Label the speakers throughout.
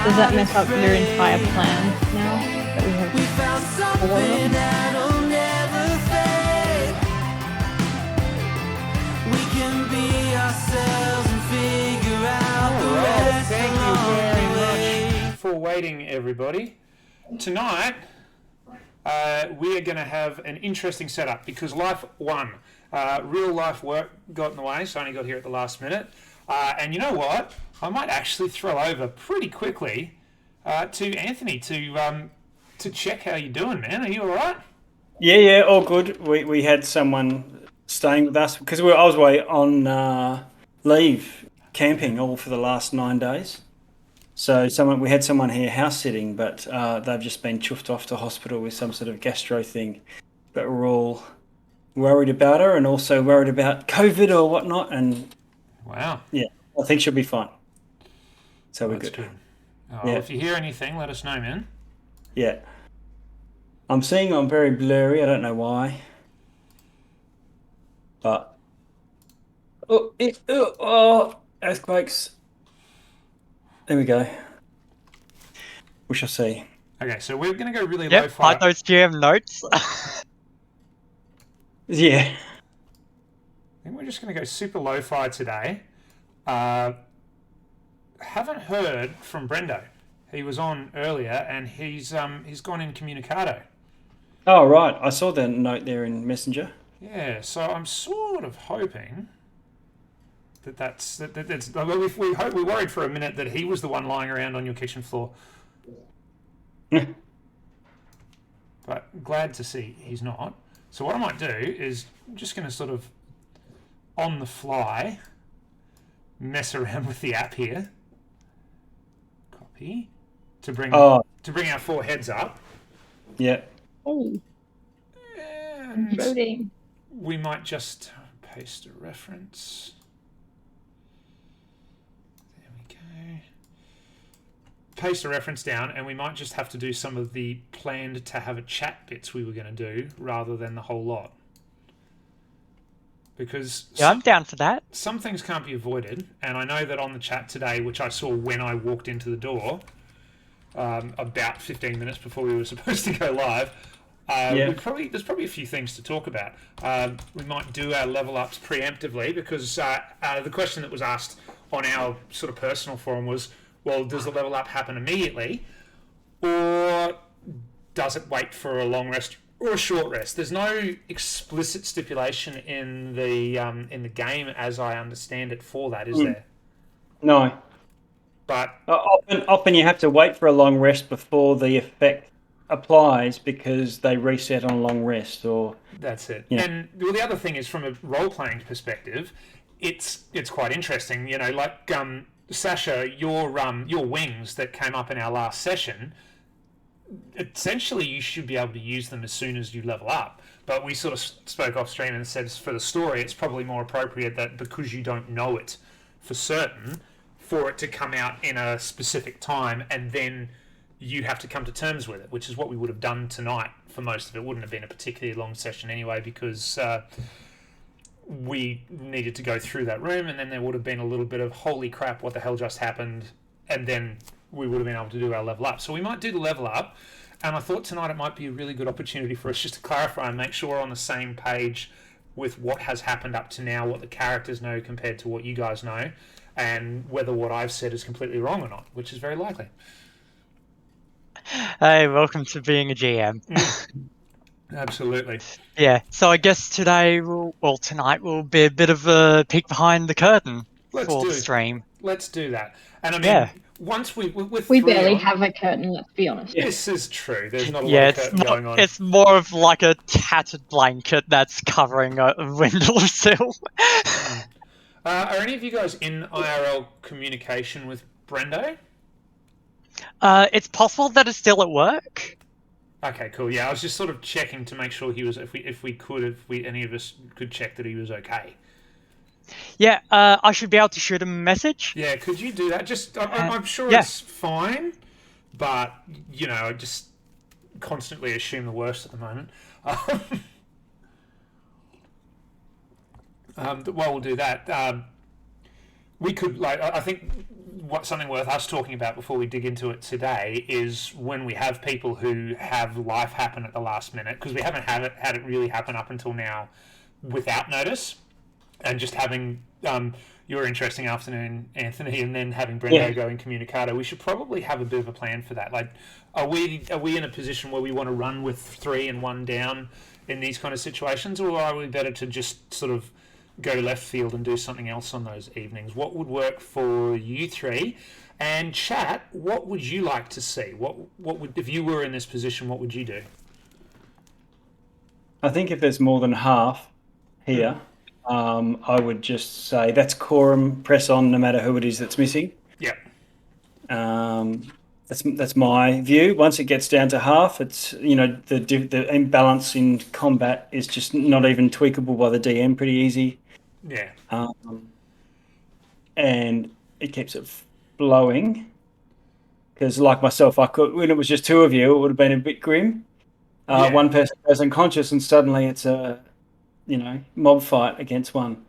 Speaker 1: Does that mess up your entire plan now that we have four of them?
Speaker 2: Alright, thank you very much for waiting, everybody. Tonight, we are going to have an interesting setup because life won. Real life work got in the way, so I only got here at the last minute. And you know what? I might actually throw over pretty quickly to Anthony to check how you're doing, man. Are you all right?
Speaker 3: Yeah, all good. We had someone staying with us because I was away on leave camping all for the last 9 days. So we had someone here house sitting, but they've just been chuffed off to hospital with some sort of gastro thing. But we're all worried about her and also worried about COVID or whatnot. And
Speaker 2: Wow.
Speaker 3: yeah, I think she'll be fine. So we're
Speaker 2: That's
Speaker 3: good.
Speaker 2: Oh,
Speaker 3: Yeah.
Speaker 2: If you hear anything, let us know, man.
Speaker 3: Yeah. I'm very blurry. I don't know why. But earthquakes. There we go. We shall see.
Speaker 2: Okay, so we're going to go really
Speaker 4: Yep,
Speaker 2: low-fi.
Speaker 4: hide those GM notes.
Speaker 3: Yeah.
Speaker 2: I think we're just going to go super lo-fi today. Haven't heard from Brendo. He was on earlier, and he's gone incommunicado.
Speaker 3: Oh, right. I saw that note there in Messenger.
Speaker 2: Yeah, so I'm sort of hoping that's we worried for a minute that he was the one lying around on your kitchen floor. But glad to see he's not. So what I might do is I'm just going to sort of on the fly mess around with the app here. Copy to bring our four heads up.
Speaker 3: Yeah.
Speaker 1: Oh,
Speaker 2: And
Speaker 1: voting.
Speaker 2: we might just paste a reference. There we go. Paste a reference down, and we might just have to do some of the planned to have a chat bits we were going to do rather than the whole lot. Because
Speaker 4: Yeah, I'm down for that.
Speaker 2: some things can't be avoided, and I know that on the chat today, which I saw when I walked into the door, about 15 minutes before we were supposed to go live, there's probably a few things to talk about. We might do our level ups preemptively because the question that was asked on our sort of personal forum was, well, does the level up happen immediately, or does it wait for a long rest or a short rest? There's no explicit stipulation in the game, as I understand it, for that, is there?
Speaker 3: No.
Speaker 2: But
Speaker 3: Often you have to wait for a long rest before the effect applies because they reset on a long rest, or
Speaker 2: that's it.
Speaker 3: Yeah.
Speaker 2: And well, the other thing is, from a role-playing perspective, it's quite interesting. You know, like Sasha, your wings that came up in our last session, essentially you should be able to use them as soon as you level up. But we sort of spoke off stream and said for the story, it's probably more appropriate that because you don't know it for certain, for it to come out in a specific time, and then you have to come to terms with it, which is what we would have done tonight for most of it. Wouldn't have been a particularly long session anyway, because we needed to go through that room, and then there would have been a little bit of holy crap, what the hell just happened, and then we would have been able to do our level up. So we might do the level up, and I thought tonight it might be a really good opportunity for us just to clarify and make sure we're on the same page with what has happened up to now, what the characters know compared to what you guys know, and whether what I've said is completely wrong or not, which is very likely.
Speaker 4: Hey, welcome to being a GM.
Speaker 2: Absolutely.
Speaker 4: Yeah, so I guess tonight will be a bit of a peek behind the curtain for the stream.
Speaker 2: Let's do that. And I mean, once with
Speaker 1: We
Speaker 2: three
Speaker 1: barely
Speaker 2: on,
Speaker 1: have a curtain, let's be honest.
Speaker 2: This is true. There's not a lot of curtain going on.
Speaker 4: It's more of like a tattered blanket that's covering a windowsill.
Speaker 2: Are any of you guys in IRL communication with Brendo?
Speaker 4: It's possible that it's still at work.
Speaker 2: Okay, cool. Yeah, I was just sort of checking to make sure he was, if any of us could check that he was okay.
Speaker 4: Yeah, I should be able to shoot him a message.
Speaker 2: Yeah, could you do that? Just, I'm sure it's fine, but you know, I just constantly assume the worst at the moment. While we'll do that, we could, like, I think something worth us talking about before we dig into it today is when we have people who have life happen at the last minute, because we haven't had it really happen up until now without notice, and just having your interesting afternoon, Anthony, and then having Brendo go incommunicado. We should probably have a bit of a plan for that. Like, are we in a position where we want to run with 3 and 1 down in these kind of situations, or are we better to just sort of go left field and do something else on those evenings? What would work for you three? And chat, what would you like to see? What would, if you were in this position, what would you do?
Speaker 3: I think if there's more than half here, I would just say that's quorum, press on no matter who it is that's missing.
Speaker 2: Yep.
Speaker 3: That's my view. Once it gets down to half, it's, you know, the imbalance in combat is just not even tweakable by the DM pretty easy.
Speaker 2: Yeah.
Speaker 3: And it keeps it flowing. Because like myself, I could, when it was just 2 of you, it would have been a bit grim. One person goes unconscious and suddenly it's a, you know, mob fight against one.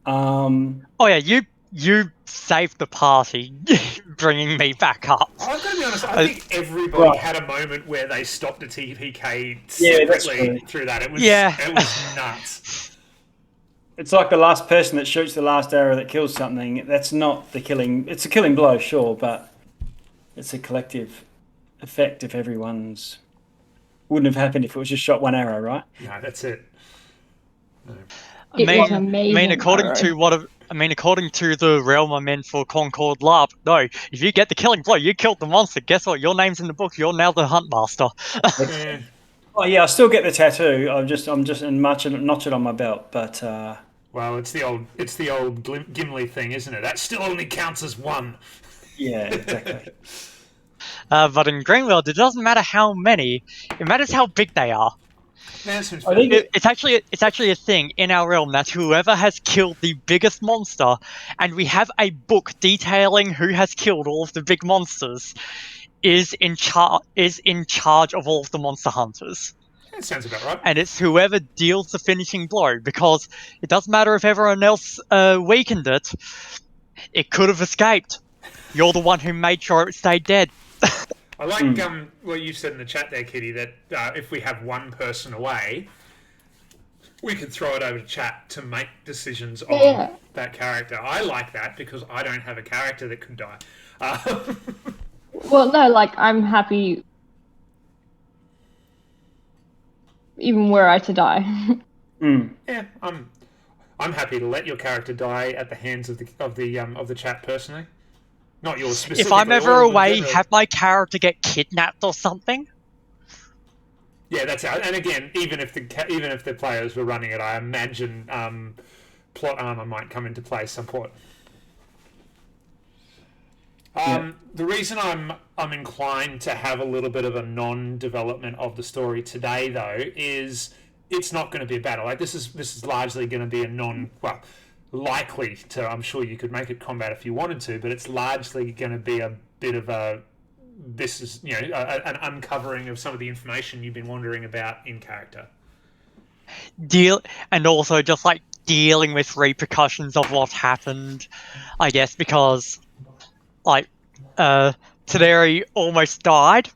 Speaker 4: Oh yeah, you saved the party, bringing me back up.
Speaker 2: I've got to be honest, I think everybody had a moment where they stopped a TPK separately through that. It was nuts.
Speaker 3: It's like the last person that shoots the last arrow that kills something. That's not the killing. It's a killing blow, sure, but it's a collective effect if everyone's... Wouldn't have happened if it was just shot 1 arrow, right?
Speaker 2: No, that's it. No.
Speaker 1: Was amazing.
Speaker 4: According to the realm I'm in for Concord LARP, no, if you get the killing blow, you killed the monster. Guess what? Your name's in the book. You're now the hunt master.
Speaker 3: Oh yeah, I still get the tattoo. I'm just and notch it on my belt, but.
Speaker 2: Well, it's the old Gimli thing, isn't it? That still only counts as 1.
Speaker 3: Yeah, exactly.
Speaker 4: But in Greenworld, it doesn't matter how many; it matters how big they are. It's actually a thing in our realm that whoever has killed the biggest monster, and we have a book detailing who has killed all of the big monsters, is in charge of all of the monster hunters.
Speaker 2: That sounds about right.
Speaker 4: And it's whoever deals the finishing blow, because it doesn't matter if everyone else weakened it. It could have escaped. You're the one who made sure it stayed dead.
Speaker 2: I like what you said in the chat there, Kitty, that if we have one person away, we can throw it over to chat to make decisions on that character. I like that because I don't have a character that could die.
Speaker 1: Well, no, like, I'm happy even were I to die.
Speaker 2: Yeah, I'm happy to let your character die at the hands of the chat personally. Not yours specifically.
Speaker 4: If I'm ever away, have my character get kidnapped or something.
Speaker 2: Yeah, that's it. And again, even if the players were running it, I imagine plot armor might come into play somewhat. The reason I'm inclined to have a little bit of a non-development of the story today, though, is it's not going to be a battle. Like this is largely going to be a likely to. I'm sure you could make it combat if you wanted to, but it's largely going to be a bit of a. This is an uncovering of some of the information you've been wondering about in character.
Speaker 4: And also just like dealing with repercussions of what happened, I guess, because like Taderi almost died,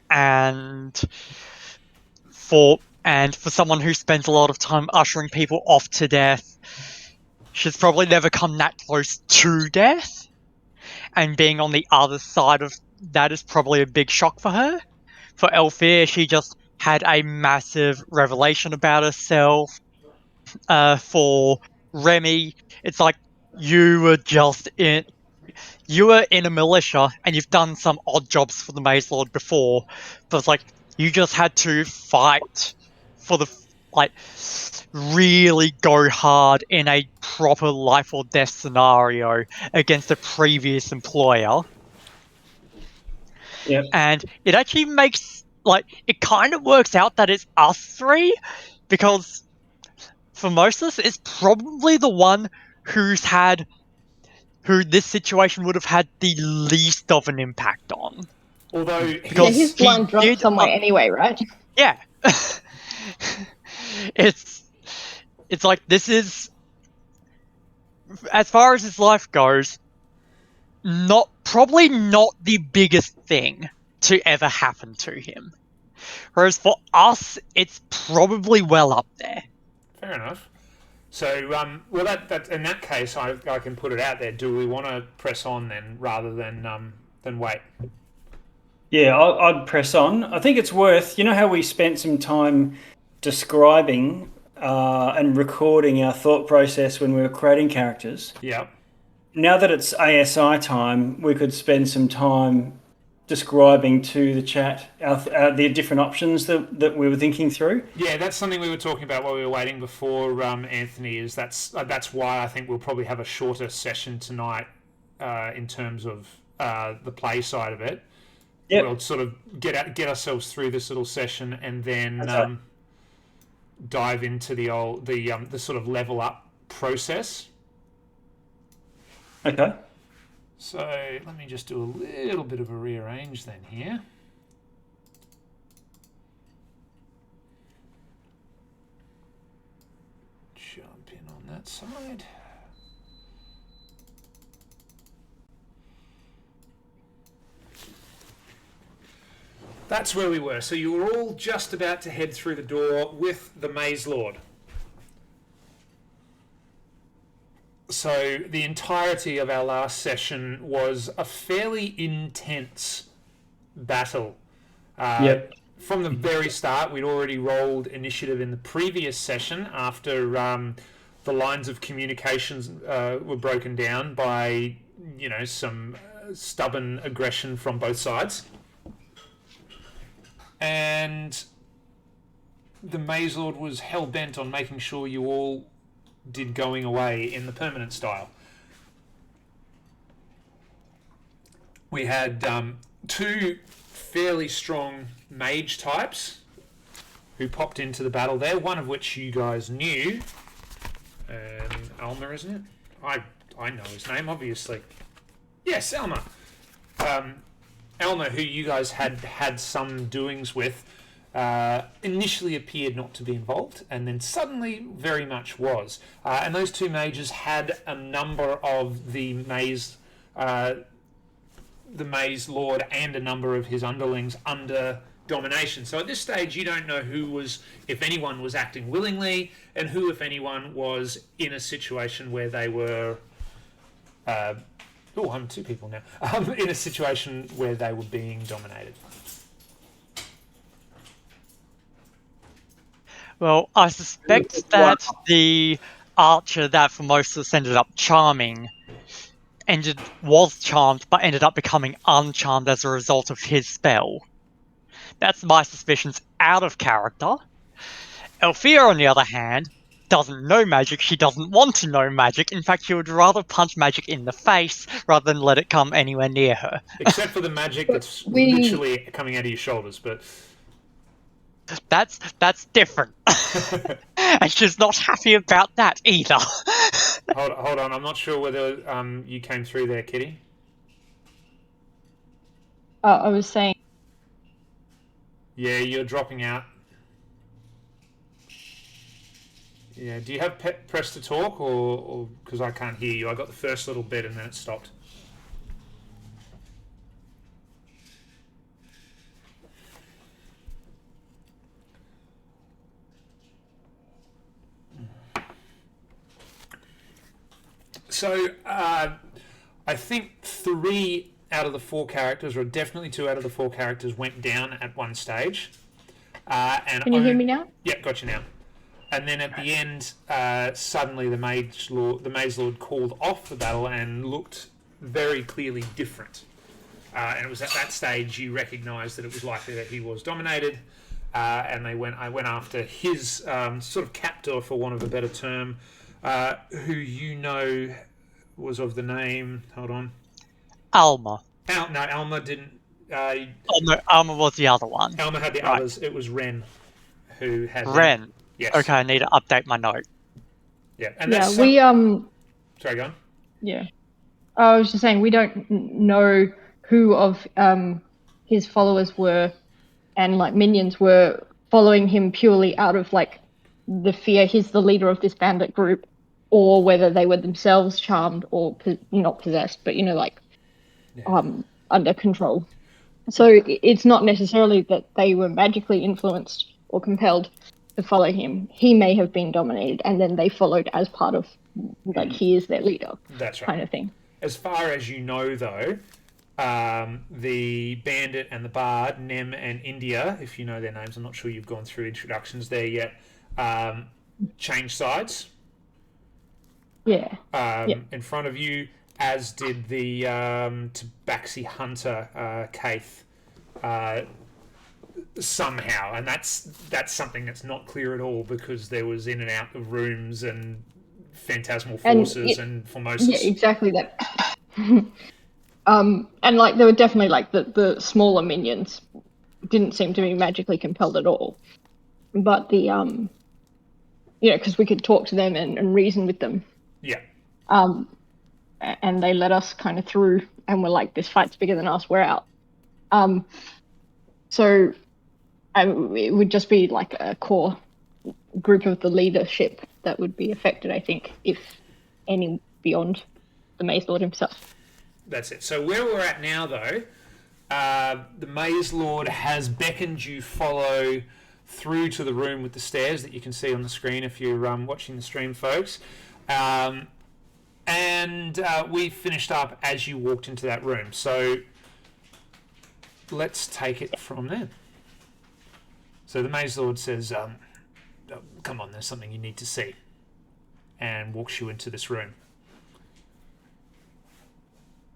Speaker 4: and for someone who spends a lot of time ushering people off to death, she's probably never come that close to death, and being on the other side of that is probably a big shock for her. For Elfir, she just had a massive revelation about herself. For Remy, it's like you were in a militia and you've done some odd jobs for the Maze Lord before, but it's like you just had to fight for really go hard in a proper life or death scenario against a previous employer.
Speaker 3: Yep.
Speaker 4: And it actually makes, it kind of works out that it's us three, because for most of us, it's probably the one who this situation would have had the least of an impact on.
Speaker 2: Although
Speaker 1: his blunt dropped somewhere anyway, right?
Speaker 4: Yeah. It's like, this is, as far as his life goes, probably not the biggest thing to ever happen to him. Whereas for us, it's probably well up there.
Speaker 2: Fair enough. So, well, that in that case, I can put it out there. Do we want to press on then, rather than wait?
Speaker 3: Yeah, I'd press on. I think it's worth. You know how we spent some time describing and recording our thought process when we were creating characters.
Speaker 2: Yeah.
Speaker 3: Now that it's ASI time, we could spend some time describing to the chat the different options that we were thinking through.
Speaker 2: Yeah, that's something we were talking about while we were waiting before, Anthony. Is that's why I think we'll probably have a shorter session tonight in terms of the play side of it.
Speaker 3: Yep.
Speaker 2: We'll sort of get ourselves through this little session and then
Speaker 3: Okay.
Speaker 2: dive into the sort of level up process.
Speaker 3: Okay.
Speaker 2: So let me just do a little bit of a rearrange then here. Jump in on that side. That's where we were. So you were all just about to head through the door with the Maze Lord. So the entirety of our last session was a fairly intense battle.
Speaker 3: Yep.
Speaker 2: From the very start, we'd already rolled initiative in the previous session after the lines of communications were broken down by, some stubborn aggression from both sides. And the Maze Lord was hell-bent on making sure you all did going away in the permanent style. We had two fairly strong mage types who popped into the battle there, one of which you guys knew. Alma, isn't it? I know his name, obviously. Yes, Alma. Alma, who you guys had some doings with, initially appeared not to be involved, and then suddenly very much was. And those two mages had a number of the maze lord and a number of his underlings under domination. So at this stage, you don't know if anyone was acting willingly, and who, if anyone, was in a situation where they were. I'm two people now. In a situation where they were being dominated.
Speaker 4: Well, I suspect that the archer that for most of us ended up charming was charmed, but ended up becoming uncharmed as a result of his spell. That's my suspicions out of character. Althea, on the other hand, doesn't know magic. She doesn't want to know magic. In fact, she would rather punch magic in the face rather than let it come anywhere near her.
Speaker 2: Except for the magic that's literally coming out of your shoulders, but
Speaker 4: that's different. And she's not happy about that either.
Speaker 2: hold on. I'm not sure whether you came through there, Kitty.
Speaker 1: I was saying.
Speaker 2: Yeah, you're dropping out. Yeah, do you have press to talk, or because I can't hear you? I got the first little bit and then it stopped. So, I think 3 out of the 4 characters, or definitely 2 out of the 4 characters, went down at one stage. And
Speaker 1: Can you hear me now?
Speaker 2: Yeah, got you now. And then at the end, suddenly the Maze Lord called off the battle and looked very clearly different. And it was at that stage you recognised that it was likely that he was dominated. And I went after his sort of captor, for want of a better term, who you know was of the name. Hold on.
Speaker 4: Alma.
Speaker 2: No, Alma didn't.
Speaker 4: No, Alma was the other one.
Speaker 2: Alma had the others. It was Ren who had
Speaker 4: Ren.
Speaker 2: Yes.
Speaker 4: Okay, I need to update my note.
Speaker 2: Yeah, and
Speaker 1: Yeah,
Speaker 2: that's
Speaker 1: we
Speaker 2: Sorry, go on.
Speaker 1: Yeah, I was just saying we don't know who of his followers were, and like minions were following him purely out of like the fear he's the leader of this bandit group, or whether they were themselves charmed or not possessed, but like under control. So it's not necessarily that they were magically influenced or compelled to follow him. He may have been dominated, and then they followed as part of, like, he is their leader.
Speaker 2: That's right.
Speaker 1: Kind of thing.
Speaker 2: As far as you know, though, the bandit and the bard, Nem and India, if you know their names, I'm not sure you've gone through introductions there yet, changed sides.
Speaker 1: Yeah.
Speaker 2: In front of you, as did the Tabaxi hunter, Kaith, somehow. And that's something that's not clear at all, because there was in and out of rooms and phantasmal forces and Formosus.
Speaker 1: Yeah, exactly that. And like there were definitely like the smaller minions didn't seem to be magically compelled at all, but the because we could talk to them and reason with them.
Speaker 2: Yeah.
Speaker 1: And they let us kind of through, and we're like, this fight's bigger than us, we're out. So it would just be like a core group of the leadership that would be affected, I think, if any beyond the Maze Lord himself.
Speaker 2: That's it. So where we're at now, though, the Maze Lord has beckoned you follow through to the room with the stairs that you can see on the screen if you're watching the stream, folks. And we finished up as you walked into that room. So let's take it from there. So the Maze Lord says, come on, there's something you need to see. And walks you into this room.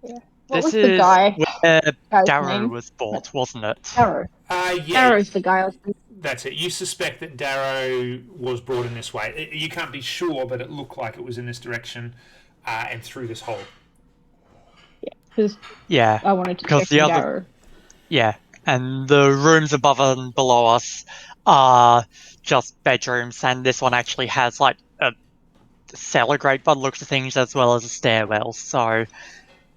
Speaker 1: Yeah.
Speaker 4: This is where Darrow was bought, wasn't it?
Speaker 1: Darrow.
Speaker 2: Yeah.
Speaker 1: Darrow's the guy I was thinking.
Speaker 2: That's it. You suspect that Darrow was brought in this way. You can't be sure, but it looked like it was in this direction and through this hole.
Speaker 1: Yeah, I wanted to check Darrow.
Speaker 4: Yeah, and the rooms above and below us are just bedrooms, and this one actually has like a cellar grate by the looks of things, as well as a stairwell. So,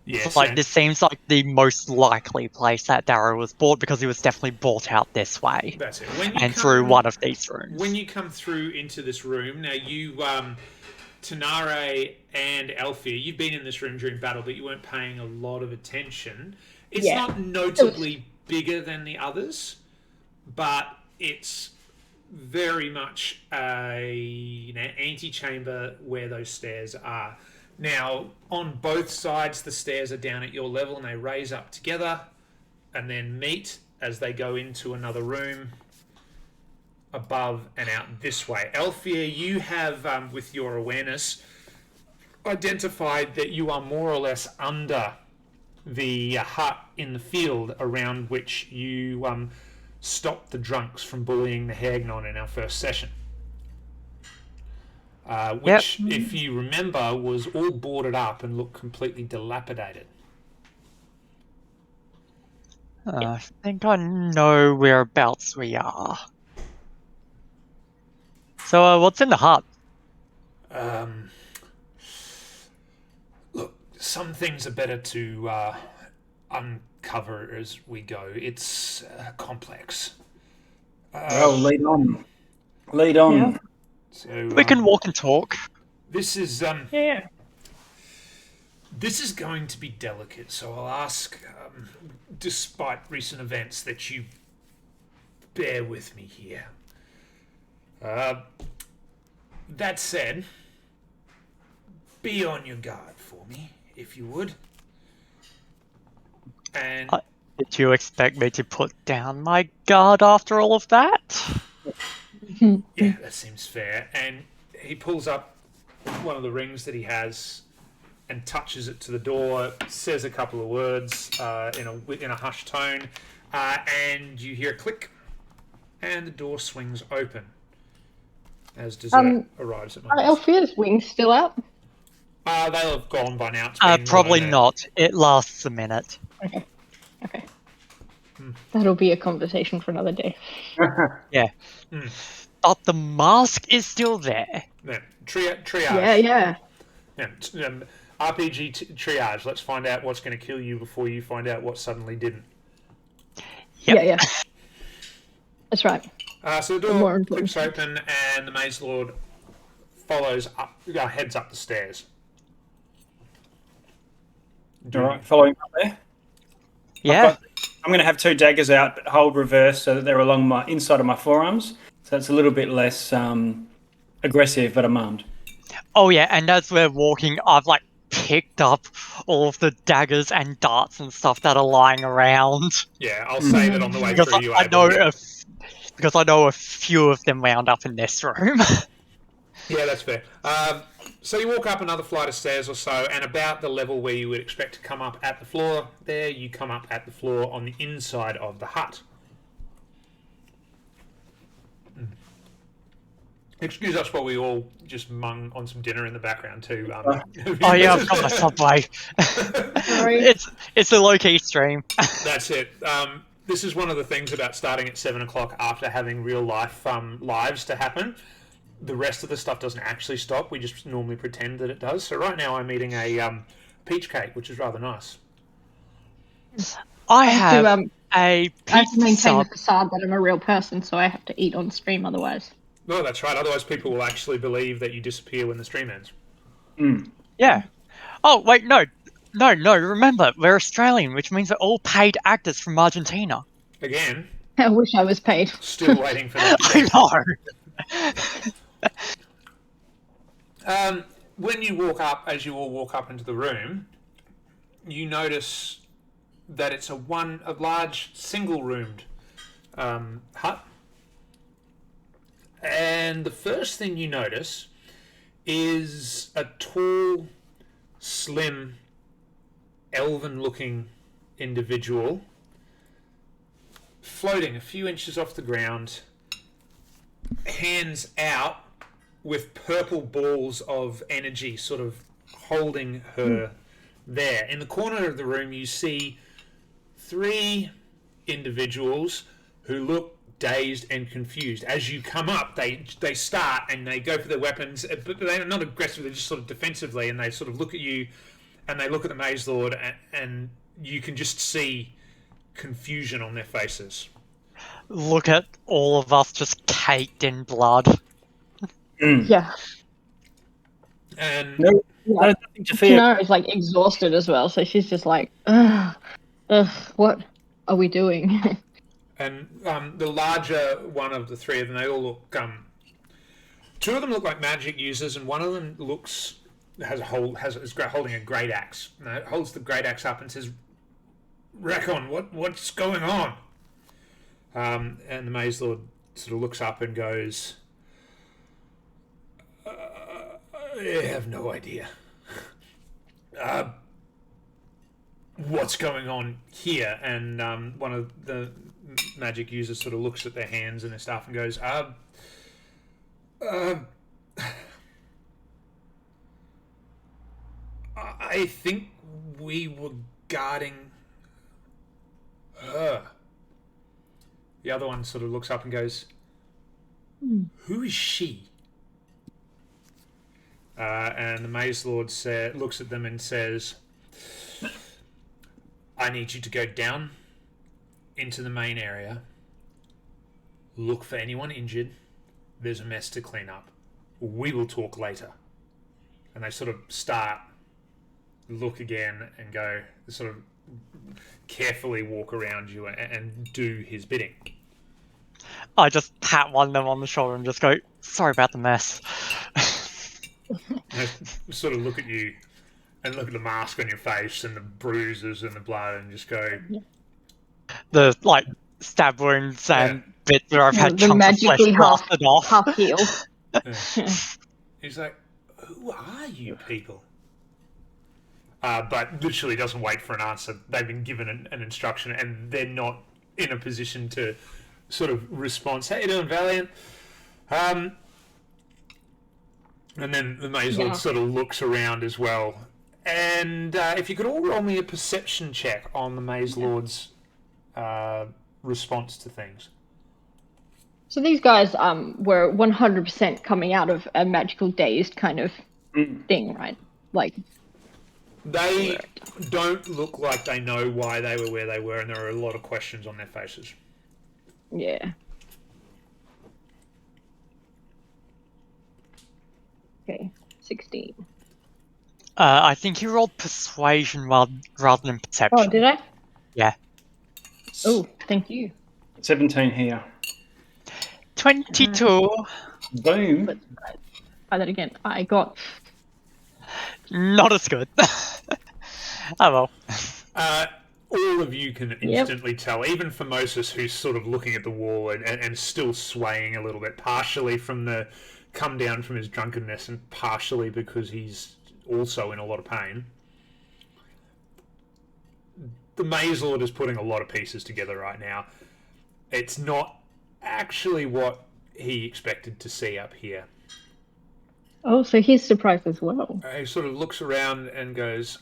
Speaker 4: this seems like the most likely place that Darrow was bought, because he was definitely bought out this way.
Speaker 2: That's it.
Speaker 4: Through one of these rooms.
Speaker 2: When you come through into this room, now you, Tanare and Alfia, you've been in this room during battle, but you weren't paying a lot of attention. It's not notably bigger than the others, but it's very much an antechamber where those stairs are. Now, on both sides, the stairs are down at your level, and they raise up together and then meet as they go into another room above and out this way. Alfia, you have, with your awareness, identified that you are more or less under the hut in the field around which you stopped the drunks from bullying the Hagnon in our first session. Which, if you remember, was all boarded up and looked completely dilapidated.
Speaker 4: I think I know whereabouts we are. So, what's in the hut?
Speaker 2: Look, some things are better to uncover as we go. It's complex.
Speaker 3: Lead on. Lead on.
Speaker 1: Yeah.
Speaker 2: So,
Speaker 4: We can walk and talk.
Speaker 2: This is
Speaker 1: Yeah.
Speaker 2: This is going to be delicate, so I'll ask, despite recent events, that you bear with me here. That said, be on your guard for me, if you would. And
Speaker 4: did you expect me to put down my guard after all of that?
Speaker 2: yeah, that seems fair. And he pulls up one of the rings that he has and touches it to the door, says a couple of words in a hushed tone, and you hear a click, and the door swings open as Dessert arrives at my
Speaker 1: Are Alfia's wings still out?
Speaker 2: They'll have gone by now.
Speaker 4: Probably not. It lasts a minute.
Speaker 1: Okay. That'll be a conversation for another day.
Speaker 4: Yeah. But the mask is still there.
Speaker 2: Yeah. Triage.
Speaker 1: Yeah.
Speaker 2: RPG triage. Let's find out what's going to kill you before you find out what suddenly didn't.
Speaker 4: Yep.
Speaker 1: Yeah. That's right.
Speaker 2: So the door clicks open, and the Maze Lord follows up, heads up the stairs.
Speaker 3: All right, following up there.
Speaker 4: Yeah.
Speaker 3: I'm going to have 2 daggers out, but hold reverse so that they're along my inside of my forearms. So it's a little bit less aggressive, but I'm armed.
Speaker 4: Oh yeah, and as we're walking, I've like picked up all of the daggers and darts and stuff that are lying around.
Speaker 2: Yeah, I'll say that on the way
Speaker 4: Because
Speaker 2: through you
Speaker 4: I
Speaker 2: able
Speaker 4: know
Speaker 2: to...
Speaker 4: because I know a few of them wound up in this room.
Speaker 2: Yeah, that's fair. So you walk up another flight of stairs or so, and about the level where you would expect to come up at the floor, there you come up at the floor on the inside of the hut. Excuse us while we all just mung on some dinner in the background too.
Speaker 4: Oh yeah, I've got my Subway.
Speaker 1: Sorry.
Speaker 4: It's a low-key stream.
Speaker 2: That's it. This is one of the things about starting at 7 o'clock after having real life lives to happen. The rest of the stuff doesn't actually stop. We just normally pretend that it does. So right now I'm eating a peach cake, which is rather nice.
Speaker 4: I
Speaker 1: have
Speaker 4: have
Speaker 1: to,
Speaker 4: a
Speaker 1: I have to
Speaker 4: pizza
Speaker 1: maintain
Speaker 4: sub.
Speaker 1: the facade that I'm a real person, so I have to eat on stream otherwise.
Speaker 2: No, that's right. Otherwise people will actually believe that you disappear when the stream ends.
Speaker 4: Yeah. Oh wait, no. Remember, we're Australian, which means we're all paid actors from Argentina.
Speaker 2: Again,
Speaker 1: I wish I was paid.
Speaker 2: still waiting for that.
Speaker 4: I know.
Speaker 2: When you walk up, as you all walk up into the room, you notice that it's a large single-roomed hut. And the first thing you notice is a tall, slim, elven-looking individual floating a few inches off the ground, hands out, with purple balls of energy sort of holding her there. In the corner of the room, you see 3 individuals who look dazed and confused. As you come up, they start and they go for their weapons, but they're not aggressive, they're just sort of defensively, and they sort of look at you and they look at the Maze Lord, and you can just see confusion on their faces.
Speaker 4: Look at all of us just caked in blood.
Speaker 1: Yeah.
Speaker 2: And
Speaker 3: No,
Speaker 1: Yeah.
Speaker 3: nothing to fear.
Speaker 1: Tanara is like exhausted as well, so she's just like, what are we doing?
Speaker 2: And the larger one of the 3 of them, they all look. 2 of them look like magic users, and one of them is holding a great axe. And it holds the great axe up and says, "Recon, what's going on?" And the Maze Lord sort of looks up and goes, "I have no idea. What's going on here?" And one of the magic users sort of looks at their hands and their stuff and goes, I think we were guarding her. The other one sort of looks up and goes, "Who is she?" And the Maze Lord looks at them and says, "I need you to go down into the main area, look for anyone injured. There's a mess to clean up. We will talk later." And they sort of start, look again, and go, sort of carefully walk around you and do his bidding.
Speaker 4: I just pat one of them on the shoulder and just go, "Sorry about the mess."
Speaker 2: They sort of look at you and look at the mask on your face and the bruises and the blood and just go,
Speaker 4: The like stab wounds and bits where I've had
Speaker 1: the
Speaker 4: chunks of flesh
Speaker 1: magically
Speaker 4: blasted off.
Speaker 1: half heal.
Speaker 2: He's like, "Who are you people?" But literally doesn't wait for an answer. They've been given an instruction and they're not in a position to sort of respond. "How you doing, Valiant?" And then the Maze Lord sort of looks around as well. And if you could all roll me a perception check on the Maze Lord's response to things.
Speaker 1: So these guys were 100% coming out of a magical dazed kind of thing, right? Like,
Speaker 2: They don't look like they know why they were where they were, and there are a lot of questions on their faces.
Speaker 1: yeah. Okay, 16.
Speaker 4: I think you rolled persuasion rather than perception.
Speaker 1: Oh, did I?
Speaker 4: Yeah.
Speaker 1: Oh, thank you.
Speaker 3: 17 here.
Speaker 4: 22.
Speaker 3: Boom.
Speaker 1: Let's try that again. I got
Speaker 4: Not as good. Oh well.
Speaker 2: All of you can instantly tell, even Formosus, who's sort of looking at the wall and still swaying a little bit, partially from the come down from his drunkenness and partially because he's also in a lot of pain. The Maze Lord is putting a lot of pieces together right now. It's not actually what he expected to see up here.
Speaker 1: Oh, so he's surprised as well.
Speaker 2: He sort of looks around and goes,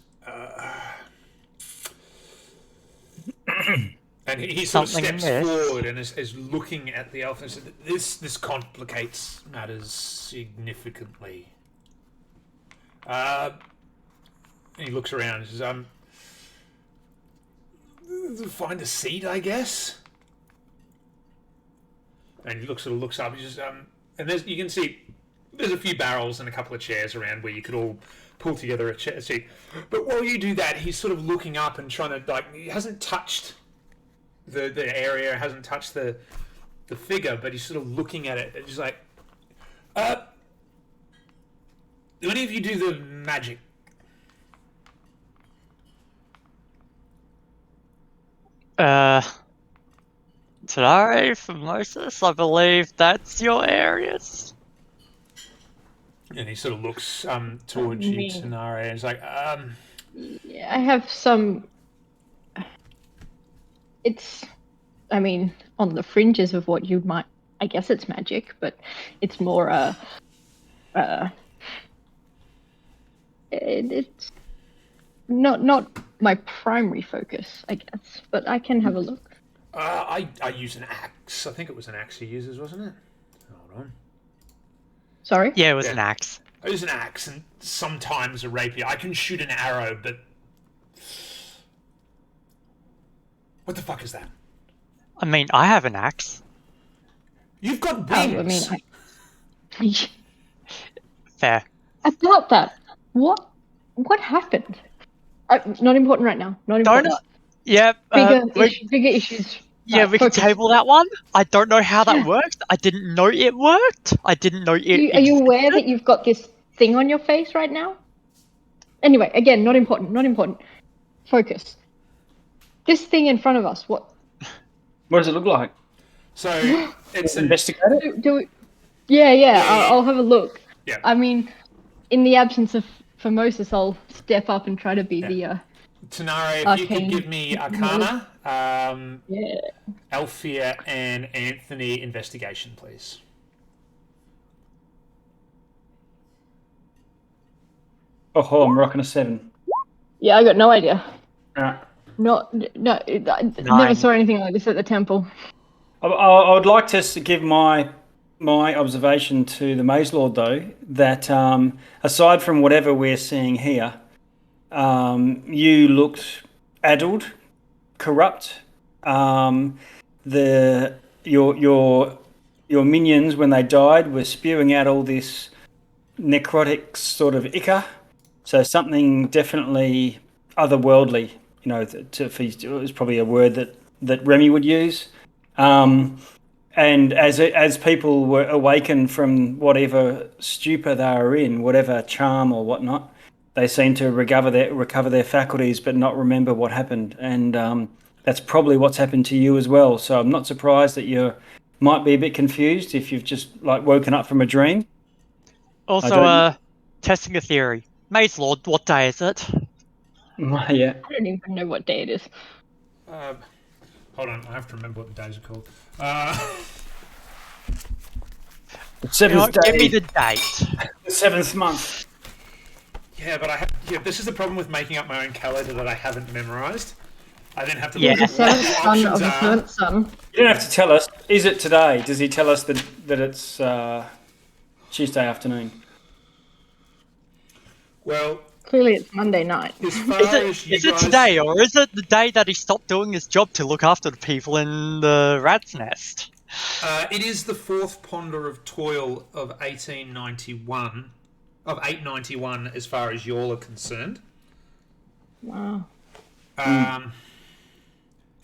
Speaker 2: and he sort of
Speaker 4: Something
Speaker 2: steps
Speaker 4: amiss.
Speaker 2: forward and is looking at the elf and says, "This complicates matters significantly." And he looks around and says, "Find a seat, I guess." And he looks up. He just and you can see there's a few barrels and a couple of chairs around where you could all pull together a seat. But while you do that, he's sort of looking up and trying to he hasn't touched the area, hasn't touched the figure, but he's sort of looking at it and he's like, do any of you do the magic?
Speaker 4: Today, Formosus, I believe that's your areas.
Speaker 2: And he sort of looks towards you, Tanare, and he's like,
Speaker 1: Yeah, I have some. It's, I mean, on the fringes of what you might. I guess it's magic, but it's more it's not my primary focus, I guess. But I can have a look.
Speaker 2: I use an axe. I think it was an axe he uses, wasn't it? Hold on.
Speaker 1: Sorry?
Speaker 4: Yeah, it was an axe.
Speaker 2: I use an axe and sometimes a rapier. I can shoot an arrow, but what the fuck is that?
Speaker 4: I mean, I have an axe.
Speaker 2: You've got
Speaker 1: I
Speaker 2: wings.
Speaker 1: mean,
Speaker 4: Fair.
Speaker 1: about that. What happened? Not important right now. Not important.
Speaker 4: Yep.
Speaker 1: Bigger issues.
Speaker 4: Yeah, we can
Speaker 1: focus.
Speaker 4: table that one. I don't know how that worked. I didn't know it worked. I didn't know it
Speaker 1: Are you aware
Speaker 4: existed.
Speaker 1: that you've got this thing on your face right now? Anyway, again, not important. Not important. Focus. This thing in front of us. What?
Speaker 3: What does it look like?
Speaker 2: So it's an
Speaker 3: Investigate it?
Speaker 1: Do it. Yeah. I'll have a look.
Speaker 2: Yeah.
Speaker 1: I mean, in the absence of Formosus, I'll step up and try to be the.
Speaker 2: Tanare, if you could
Speaker 1: Arcane.
Speaker 2: give me Arcana,
Speaker 1: Yeah.
Speaker 2: Althea, and Anthony investigation, please.
Speaker 3: Oh, I'm rocking a 7.
Speaker 1: Yeah, I got no idea.
Speaker 3: Right.
Speaker 1: No, I never
Speaker 4: 9.
Speaker 1: saw anything like this at the temple.
Speaker 3: I would like to give my observation to the Maze Lord, though, that aside from whatever we're seeing here, you looked addled, corrupt. Your minions, when they died, were spewing out all this necrotic sort of ichor. So something definitely otherworldly. You know, it was probably a word that Remy would use. And as people were awakened from whatever stupor they were in, whatever charm or whatnot, they seemed to recover their faculties but not remember what happened. And that's probably what's happened to you as well. So I'm not surprised that you might be a bit confused if you've just woken up from a dream.
Speaker 4: Also, testing a theory. Maze Lord, what day is it?
Speaker 3: Yeah.
Speaker 1: I don't even know what day it is.
Speaker 2: Hold on, I have to remember what the days are called.
Speaker 3: The 7th day.
Speaker 4: Give me the date.
Speaker 3: The 7th month.
Speaker 2: Yeah, but this is the problem with making up my own calendar that I haven't memorized. I then have to
Speaker 4: Yeah.
Speaker 2: look
Speaker 1: The
Speaker 2: at what
Speaker 1: seventh
Speaker 2: the
Speaker 1: son of
Speaker 2: options
Speaker 1: the
Speaker 2: are.
Speaker 1: seventh son.
Speaker 3: You don't have to tell us. Is it today? Does he tell us that it's Tuesday afternoon?
Speaker 2: Well,
Speaker 1: Clearly, it's Monday night.
Speaker 2: as far
Speaker 4: Is
Speaker 2: as you
Speaker 4: it
Speaker 2: guys...
Speaker 4: today, or is it the day that he stopped doing his job to look after the people in the rat's nest?
Speaker 2: It is the fourth Ponder of Toil of 1891, of 891, as far as y'all are concerned.
Speaker 1: Wow.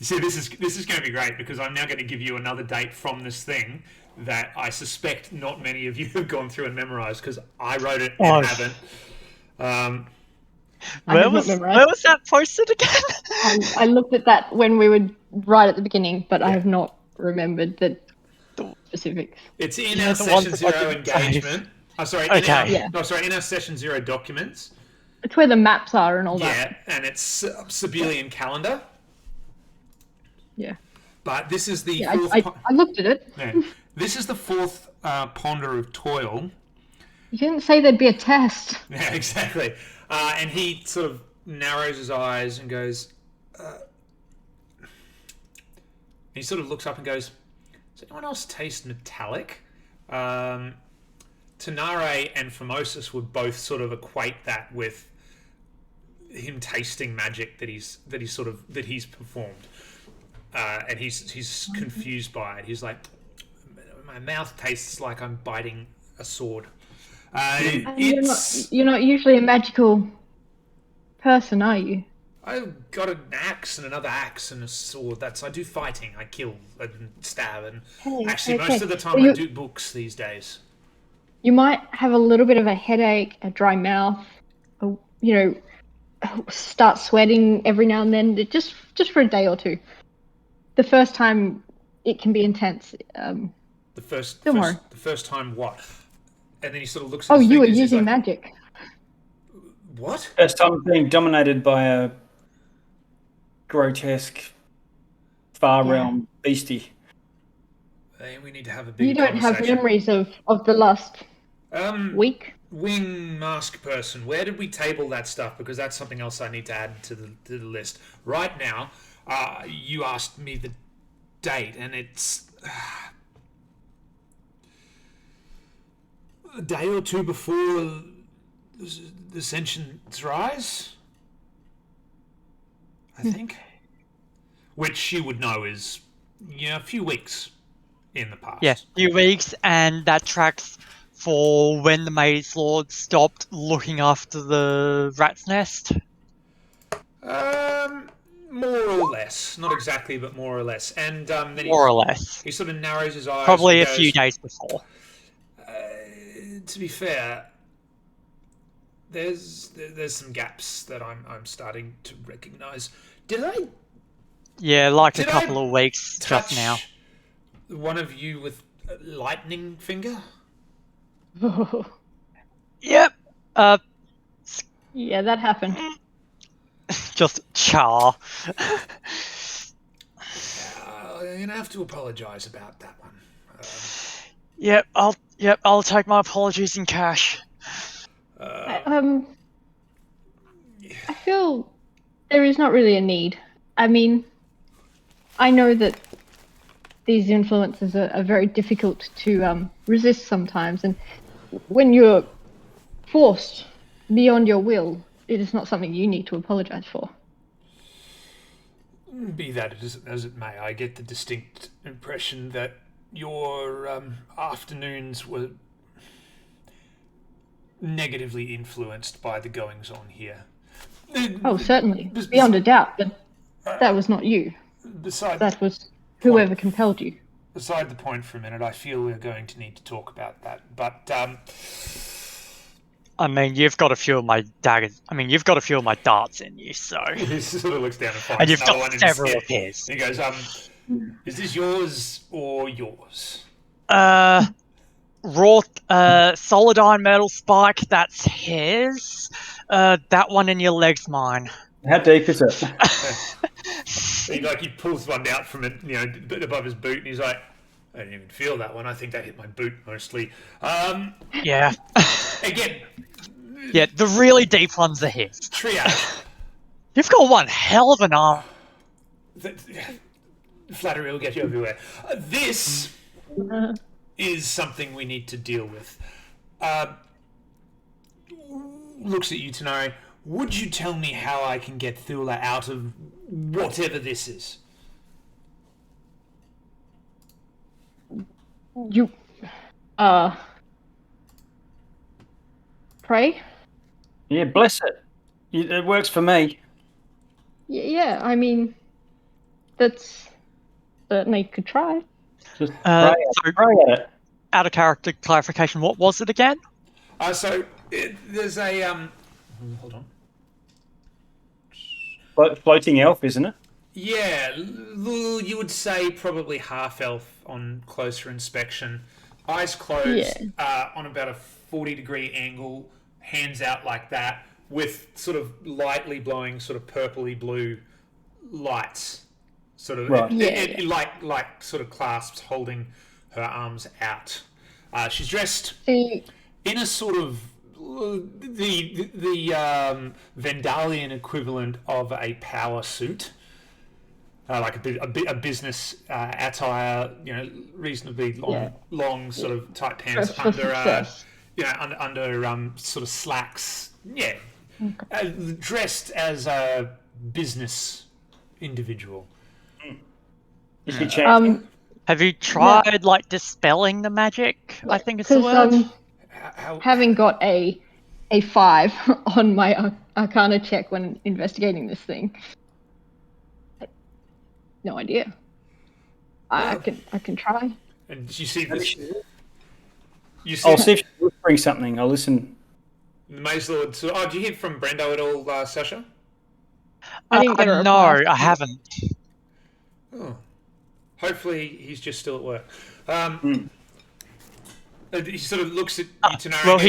Speaker 2: See, this is going to be great because I'm now going to give you another date from this thing that I suspect not many of you have gone through and memorized because I wrote it and haven't.
Speaker 1: I have not memorized.
Speaker 4: Where was that posted again?
Speaker 1: I looked at that when we were right at the beginning, but I have not remembered the specifics.
Speaker 2: It's in
Speaker 4: Yeah,
Speaker 2: our
Speaker 4: the ones
Speaker 2: session
Speaker 4: that I
Speaker 2: 0
Speaker 4: didn't
Speaker 2: engagement. Oh, sorry.
Speaker 4: Okay.
Speaker 2: In our session 0 documents.
Speaker 1: It's where the maps are and all that.
Speaker 2: Yeah, and it's Sibelian calendar.
Speaker 1: Yeah.
Speaker 2: But this is the
Speaker 1: Yeah,
Speaker 2: fourth.
Speaker 1: I looked at it.
Speaker 2: Yeah. This is the fourth ponder of toil.
Speaker 1: You didn't say there'd be a test.
Speaker 2: Yeah, exactly. And he sort of narrows his eyes and goes. He sort of looks up and goes, "Does anyone else taste metallic?" Tanare and Formosus would both sort of equate that with him tasting magic that he's performed, and he's confused by it. He's like, "My mouth tastes like I'm biting a sword."
Speaker 1: You're not usually a magical person, are you?
Speaker 2: I've got an axe and another axe and a sword. I do fighting. I kill and stab, and actually most of the time I do books these days.
Speaker 1: You might have a little bit of a headache, a dry mouth, start sweating every now and then, just for a day or two. The first time it can be intense.
Speaker 2: The first time what? And then he sort of looks at
Speaker 1: Oh,
Speaker 2: his
Speaker 1: you were
Speaker 2: fingers, he's
Speaker 1: using
Speaker 2: like,
Speaker 1: magic.
Speaker 2: What?
Speaker 3: First time being dominated by a grotesque, far realm beastie.
Speaker 2: Hey, we need to have a big
Speaker 1: You don't have
Speaker 2: conversation.
Speaker 1: memories of the last week?
Speaker 2: Wing mask person, where did we table that stuff? Because that's something else I need to add to the list. Right now, you asked me the date, and it's a day or two before the Sentient's rise, I think. Which you would know is, a few weeks in the past.
Speaker 4: Yeah, a few weeks, and that tracks for when the Maze Lord stopped looking after the rat's nest.
Speaker 2: More or less. Not exactly, but more or less. And then
Speaker 4: More or less.
Speaker 2: he sort of narrows his eyes.
Speaker 4: Probably a
Speaker 2: and
Speaker 4: few
Speaker 2: goes,
Speaker 4: days before.
Speaker 2: To be fair, there's some gaps that I'm starting to recognise. Did I
Speaker 4: Yeah, like
Speaker 2: Did
Speaker 4: a couple of weeks
Speaker 2: touch
Speaker 4: just now.
Speaker 2: one of you with a lightning finger?
Speaker 4: Yep.
Speaker 1: Yeah, that happened.
Speaker 4: Just char.
Speaker 2: You're gonna have to apologise about that one.
Speaker 4: I'll take my apologies in cash.
Speaker 1: I feel there is not really a need. I mean, I know that these influences are very difficult to resist sometimes, and when you're forced beyond your will, it is not something you need to apologize for.
Speaker 2: Be that as it may, I get the distinct impression that your afternoons were negatively influenced by the goings on here.
Speaker 1: Oh, certainly, beyond a doubt, but that was not you. That was whoever compelled you.
Speaker 2: Beside the point for a minute, I feel we're going to need to talk about that. But
Speaker 4: I mean, you've got a few of my daggers. I mean, you've got a few of my darts in you, so.
Speaker 2: he sort of looks down and finds
Speaker 4: And you've
Speaker 2: another
Speaker 4: got
Speaker 2: one in
Speaker 4: several
Speaker 2: his
Speaker 4: of
Speaker 2: head.
Speaker 4: his.
Speaker 2: He goes, is this yours or yours?
Speaker 4: Solidine Metal Spike, that's his. That one in your leg's mine.
Speaker 3: How deep is it?
Speaker 2: He pulls one out from it, a bit above his boot, and he's like, I didn't even feel that one. I think that hit my boot mostly.
Speaker 4: Yeah.
Speaker 2: Again.
Speaker 4: Yeah, the really deep ones are his.
Speaker 2: Triage.
Speaker 4: You've got one hell of an arm.
Speaker 2: Flattery will get you everywhere. This is something we need to deal with. Looks at you, Tanare. Would you tell me how I can get Thula out of whatever this is?
Speaker 1: You, pray?
Speaker 3: Yeah, bless it. It works for me.
Speaker 1: Yeah, I mean, that's certainly could try.
Speaker 3: Just
Speaker 4: So,
Speaker 3: try at it.
Speaker 4: out of character clarification, what was it again?
Speaker 2: There's a hold on.
Speaker 3: Floating elf, isn't it?
Speaker 2: Yeah, you would say probably half elf on closer inspection. Eyes closed, on about a 40-degree angle, hands out like that, with sort of lightly blowing, sort of purpley blue lights. Sort of,
Speaker 3: Right.
Speaker 2: like sort of clasps, holding her arms out. She's dressed
Speaker 1: See,
Speaker 2: in a sort of the Vendalian equivalent of a power suit, like a business attire, reasonably long sort of tight pants
Speaker 1: for success.
Speaker 2: under sort of slacks. Yeah, dressed as a business individual.
Speaker 3: Is she chanting?
Speaker 4: Have you tried like dispelling the magic? I think it's the word.
Speaker 1: Having got a 5 on my Arcana check when investigating this thing, no idea. I can try.
Speaker 2: And you see this.
Speaker 3: I'll see if she's whispering something. I'll listen.
Speaker 2: The Maze Lord. So, did you hear from Brendo at all, Sasha?
Speaker 1: I didn't get a
Speaker 4: No,
Speaker 1: reply.
Speaker 4: I haven't.
Speaker 2: Oh. Hopefully he's just still at work. He sort of looks at you, Tanara.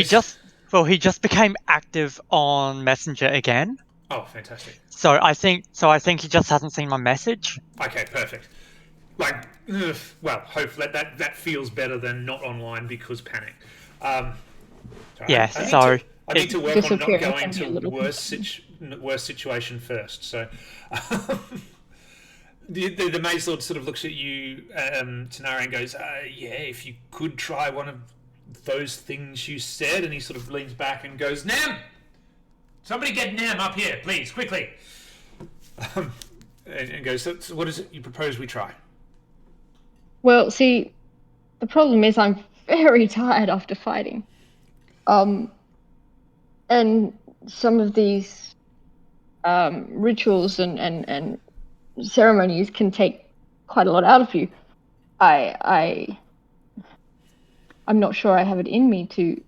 Speaker 4: He just became active on Messenger again.
Speaker 2: Oh, fantastic.
Speaker 4: So I think he just hasn't seen my message.
Speaker 2: Okay, perfect. Hopefully that feels better than not online because panic.
Speaker 4: Yes,
Speaker 2: I need to work on not
Speaker 1: disappearing
Speaker 2: going
Speaker 1: can be a
Speaker 2: to
Speaker 1: little
Speaker 2: worst situation first. So, the Maze Lord sort of looks at you, Tanara, and goes, if you could try one of those things you said," and he sort of leans back and goes, "Nem! Somebody get Nem up here, please, quickly!" And goes, so what is it you propose we try?
Speaker 1: Well, see, the problem is I'm very tired after fighting. And some of these rituals and ceremonies can take quite a lot out of you. I'm not sure I have it in me to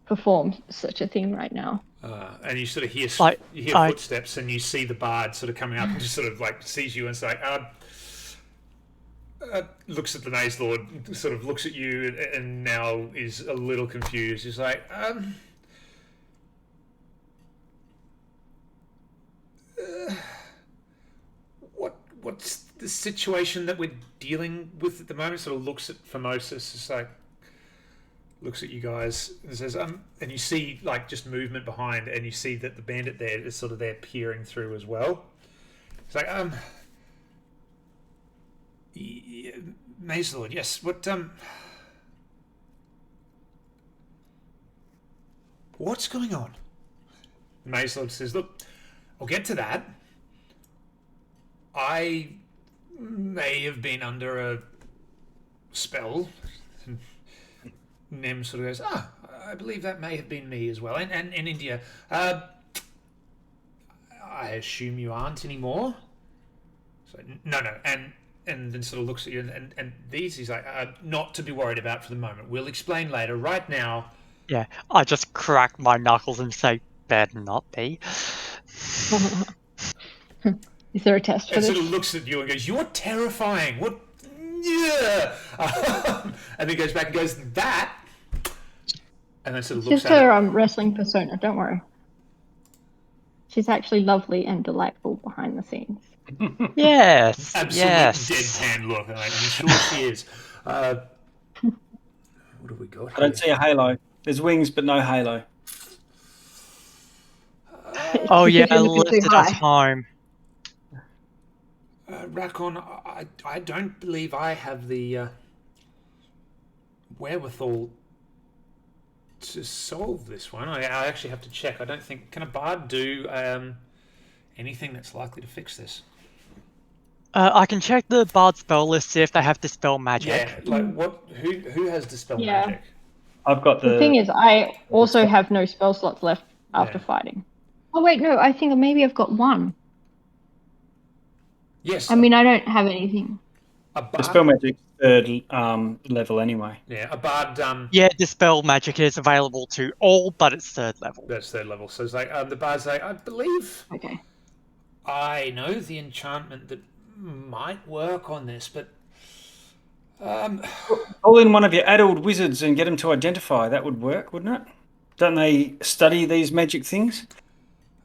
Speaker 1: perform such a thing right now.
Speaker 2: And you sort of hear footsteps, and you see the bard sort of coming up and just sort of like sees you and it's like, looks at the Maze Lord, sort of looks at you, and now is a little confused. He's like, what's the situation that we're dealing with at the moment? Sort of looks at Formosus, just like looks at you guys and says, and you see like just movement behind, and you see that the bandit there is sort of there peering through as well. It's like, Maze Lord, yes. What's going on? The Maze Lord says, "Look, I'll get to that. I may have been under a spell." Nem sort of goes, I believe that may have been me as well. And in India, I assume you aren't anymore? So, no. And then sort of looks at you, and these, he's like, not to be worried about for the moment. We'll explain later. Right now...
Speaker 4: Yeah, I just crack my knuckles and say, better not be.
Speaker 1: Is there a test for
Speaker 2: this?
Speaker 1: this?
Speaker 2: Sort of looks at you and goes, "You're terrifying. What? Yeah." And then goes back and goes, "That." And then sort of looks
Speaker 1: at her wrestling persona. Don't worry. She's actually lovely and delightful behind the scenes.
Speaker 4: Yes.
Speaker 2: Absolute
Speaker 4: yes.
Speaker 2: deadpan look. I'm sure she is. What have we got?
Speaker 3: I don't see a halo. There's wings, but no halo.
Speaker 4: Oh yeah, I left it at home.
Speaker 2: Rakon, I don't believe I have the wherewithal to solve this one. I actually have to check. I don't think... Can a bard do anything that's likely to fix this?
Speaker 4: I can check the bard spell list, see if they have dispel magic.
Speaker 2: Yeah, like what? Who has dispel magic?
Speaker 3: I've got
Speaker 1: the thing is, I also have no spell slots left after fighting. Oh wait, no, I think maybe I've got one.
Speaker 2: Yes.
Speaker 1: I mean, I don't have anything.
Speaker 2: a
Speaker 3: The spell
Speaker 2: bard.
Speaker 3: magic's third level anyway.
Speaker 2: Yeah, a bard.
Speaker 4: Yeah, Dispel Magic is available to all, but it's 3rd level.
Speaker 2: That's third level. So it's like the bard's like, I believe
Speaker 1: Okay.
Speaker 2: I know the enchantment that might work on this, but
Speaker 3: Call in one of your adult wizards and get them to identify. That would work, wouldn't it? Don't they study these magic things?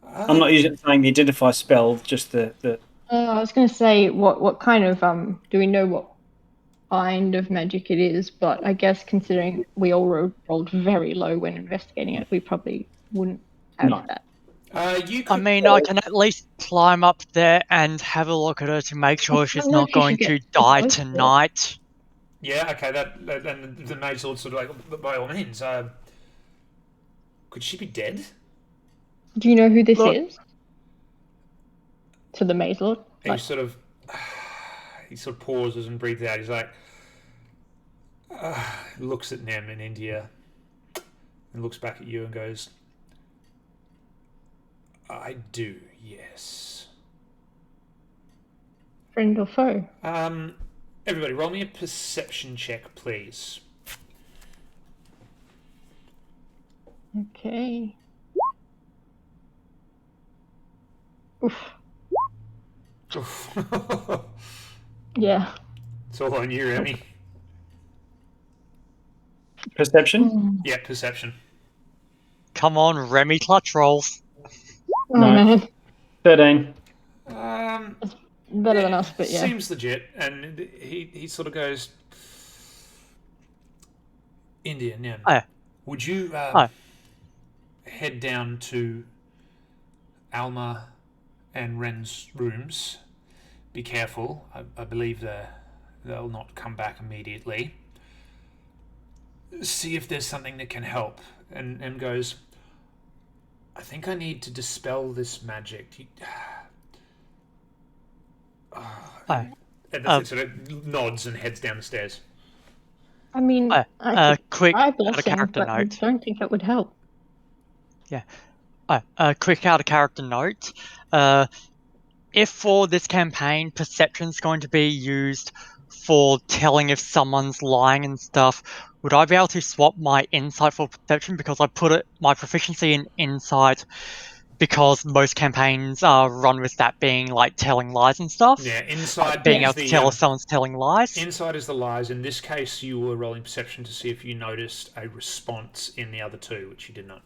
Speaker 3: I'm not using saying the identify spell, just the
Speaker 1: I was going to say, what kind of do we know what kind of magic it is? But I guess considering we all rolled very low when investigating it, we probably wouldn't have
Speaker 3: No.
Speaker 1: that.
Speaker 2: you
Speaker 4: I
Speaker 2: could.
Speaker 4: mean, I can at least climb up there and have a look at her to make sure she's
Speaker 1: don't know
Speaker 4: not
Speaker 1: if you
Speaker 4: going
Speaker 1: should
Speaker 4: to
Speaker 1: get too
Speaker 4: die
Speaker 1: close to it.
Speaker 2: Oh,
Speaker 4: tonight.
Speaker 2: Yeah, okay. That and the mage lord sort of like, by all means. Could she be dead?
Speaker 1: Do you know who this
Speaker 3: Look.
Speaker 1: is? To the maze lord.
Speaker 2: And he sort of pauses and breathes out. He's like, looks at Nem in India, and looks back at you and goes, "I do, yes."
Speaker 1: Friend or foe?
Speaker 2: Everybody, roll me a perception check, please.
Speaker 1: Okay. Oof. Yeah.
Speaker 2: It's all on you, Remy.
Speaker 3: perception.
Speaker 2: Yeah, perception.
Speaker 4: Come on, Remy clutch rolls.
Speaker 1: Oh
Speaker 3: No.
Speaker 1: man.
Speaker 3: 13.
Speaker 1: Better than us, but yeah.
Speaker 2: Seems legit, and he sort of goes, "India, Nem,
Speaker 4: Oh.
Speaker 2: would you
Speaker 4: Oh.
Speaker 2: head down to Alma and Ren's rooms? Be careful. I believe they'll not come back immediately. See if there's something that can help." And goes, "I think I need to dispel this magic." And it sort of nods and heads down the stairs.
Speaker 1: I mean, I could
Speaker 4: quick
Speaker 1: try
Speaker 4: out of
Speaker 1: blessing,
Speaker 4: character
Speaker 1: but I
Speaker 4: note.
Speaker 1: don't think it would help.
Speaker 4: Quick out of character note. If for this campaign, perception's going to be used for telling if someone's lying and stuff, would I be able to swap my insight for perception? Because I put my proficiency in insight because most campaigns are run with that being like telling lies and stuff.
Speaker 2: Yeah, inside
Speaker 4: Being
Speaker 2: is
Speaker 4: able to tell if someone's telling lies.
Speaker 2: Inside is the lies. In this case, you were rolling perception to see if you noticed a response in the other two, which you did not.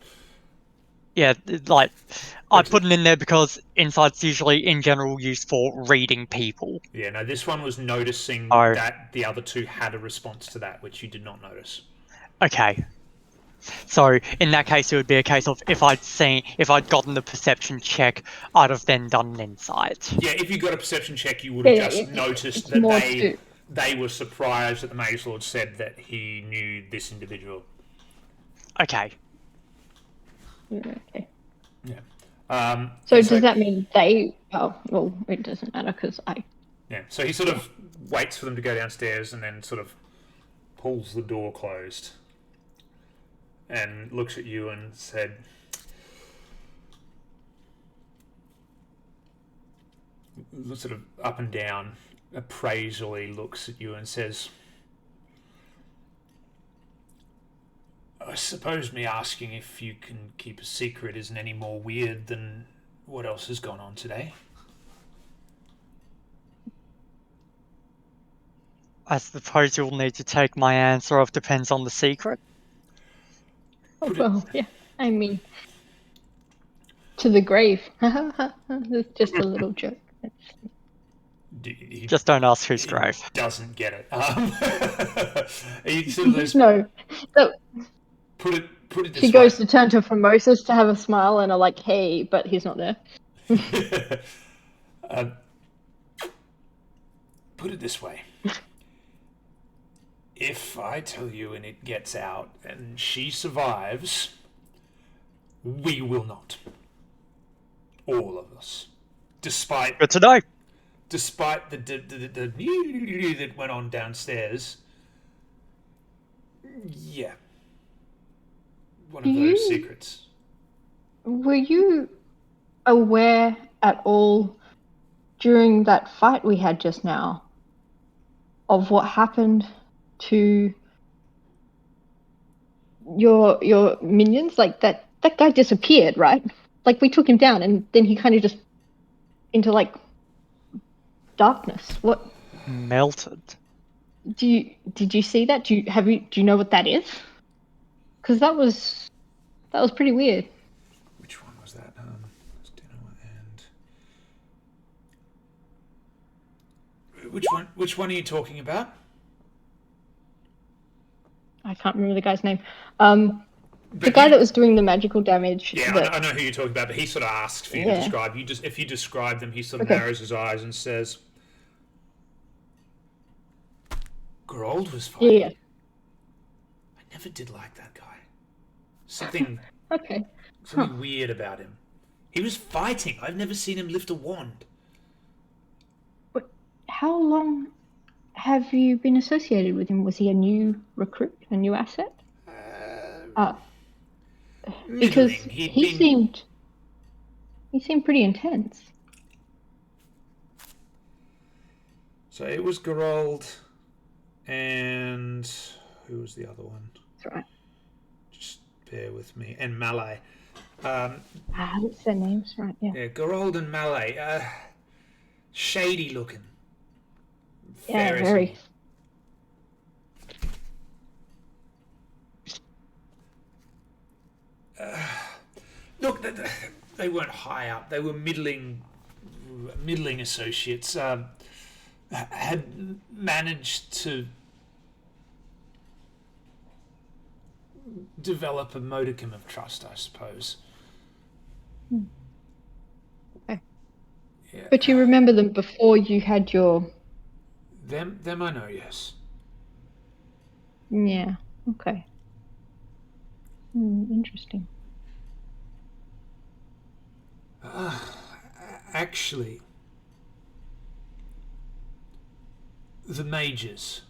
Speaker 4: Yeah, like I put it in there because insight's usually in general used for reading people.
Speaker 2: Yeah, no, this one was noticing
Speaker 4: Oh.
Speaker 2: that the other two had a response to that, which you did not notice.
Speaker 4: Okay. So in that case, it would be a case of if I'd gotten the perception check, I'd have then done an insight.
Speaker 2: Yeah, if you got a perception check, you would have
Speaker 1: Yeah,
Speaker 2: just noticed
Speaker 1: it's
Speaker 2: that
Speaker 1: more
Speaker 2: they were surprised that the Mage Lord said that he knew this individual.
Speaker 4: Okay.
Speaker 1: Okay.
Speaker 2: Yeah.
Speaker 1: So does that mean they? Oh, well, it doesn't matter because I.
Speaker 2: Yeah. So he sort of waits for them to go downstairs and then sort of pulls the door closed and looks at you and said, sort of up and down, appraisally looks at you and says, "I suppose me asking if you can keep a secret isn't any more weird than what else has gone on today."
Speaker 4: I suppose you'll need to take my answer off depends on the secret.
Speaker 1: Well, yeah. I mean, to the grave. It's just a little joke.
Speaker 2: He
Speaker 4: Just don't ask who's grave.
Speaker 2: doesn't get it. He sort of goes,
Speaker 1: No. So
Speaker 2: put it this
Speaker 1: she
Speaker 2: way.
Speaker 1: goes to turn to Formosus to have a smile and are like, "Hey," but he's not there.
Speaker 2: Put it this way. If I tell you and it gets out and she survives, we will not. All of us. Despite
Speaker 4: Good to know.
Speaker 2: the that went on downstairs. Yeah. One of those secrets.
Speaker 1: Were you aware at all during that fight we had just now of what happened to your minions? Like that guy disappeared, right? Like we took him down and then he kind of just into like darkness. What
Speaker 4: Melted.
Speaker 1: did you see that? Do you know what that is? Because that was pretty weird.
Speaker 2: Which one was that? And which one are you talking about?
Speaker 1: I can't remember the guy's name. The guy that was doing the magical damage.
Speaker 2: Yeah,
Speaker 1: that,
Speaker 2: I know who you're talking about, but he sort of asks for you to describe. If you describe them, he sort of narrows his eyes and says, Geralt was fighting.
Speaker 1: Yeah.
Speaker 2: I never did like that guy. Something
Speaker 1: Okay.
Speaker 2: something weird about him. He was fighting. I've never seen him lift a wand.
Speaker 1: But how long have you been associated with him? Was he a new recruit, a new asset? Because he seemed pretty intense.
Speaker 2: So it was Geralt, and who was the other one?
Speaker 1: That's right.
Speaker 2: Just bear with me. And Malay.
Speaker 1: That's their names, right? Yeah.
Speaker 2: Yeah, Geralt and Malay. Shady looking.
Speaker 1: Yeah, very.
Speaker 2: Look, they weren't high up. They were middling associates. Had managed to develop a modicum of trust, I suppose.
Speaker 1: Okay.
Speaker 2: Yeah.
Speaker 1: But you remember them before you had your...
Speaker 2: Them I know, yes.
Speaker 1: Yeah, okay. Interesting.
Speaker 2: Actually, the mages.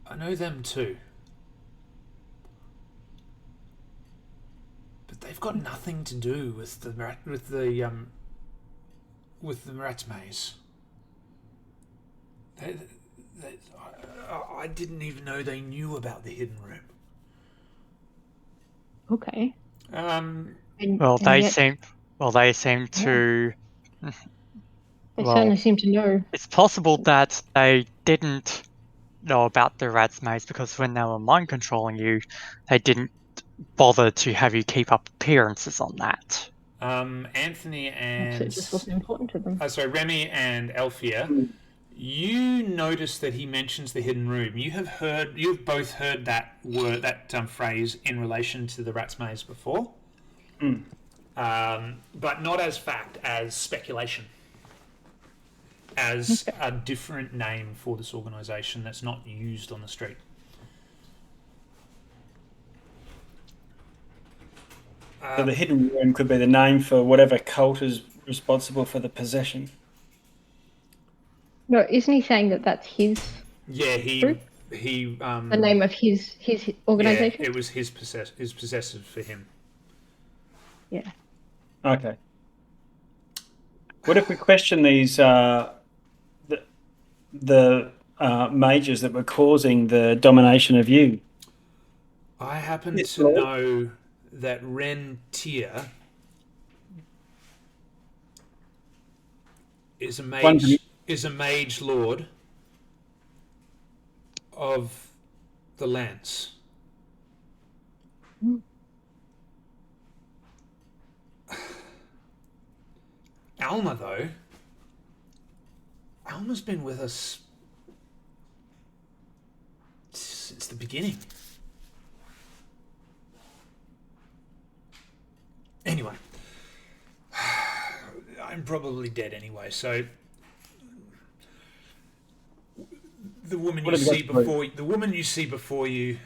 Speaker 2: I know them too. But they've got nothing to do with the Ratsmaze. I didn't even know they knew about the hidden room.
Speaker 1: Okay.
Speaker 4: They seem to.
Speaker 1: They certainly seem to know.
Speaker 4: It's possible that they didn't know about the Rat's Maze because when they were mind controlling you, they didn't bother to have you keep up appearances on that.
Speaker 2: Anthony and
Speaker 1: It just wasn't important to them.
Speaker 2: Remy and Elfia, you notice that he mentions the hidden room. You've both heard that word, that phrase in relation to the Rat's Maze before, but not as fact, as speculation, as a different name for this organisation that's not used on the street.
Speaker 3: So the hidden room could be the name for whatever cult is responsible for the possession.
Speaker 1: No, isn't he saying that that's his?
Speaker 2: Yeah,
Speaker 1: group?
Speaker 2: The
Speaker 1: name of his organisation.
Speaker 2: Yeah, it was his possessive for him.
Speaker 1: Yeah.
Speaker 3: Okay. What if we question these the mages that were causing the domination of you?
Speaker 2: I happen to know that Ren Tia is a mage lord of the Lance. Alma, though, Alma's been with us since the beginning. Anyway, I'm probably dead anyway, so the woman you see before you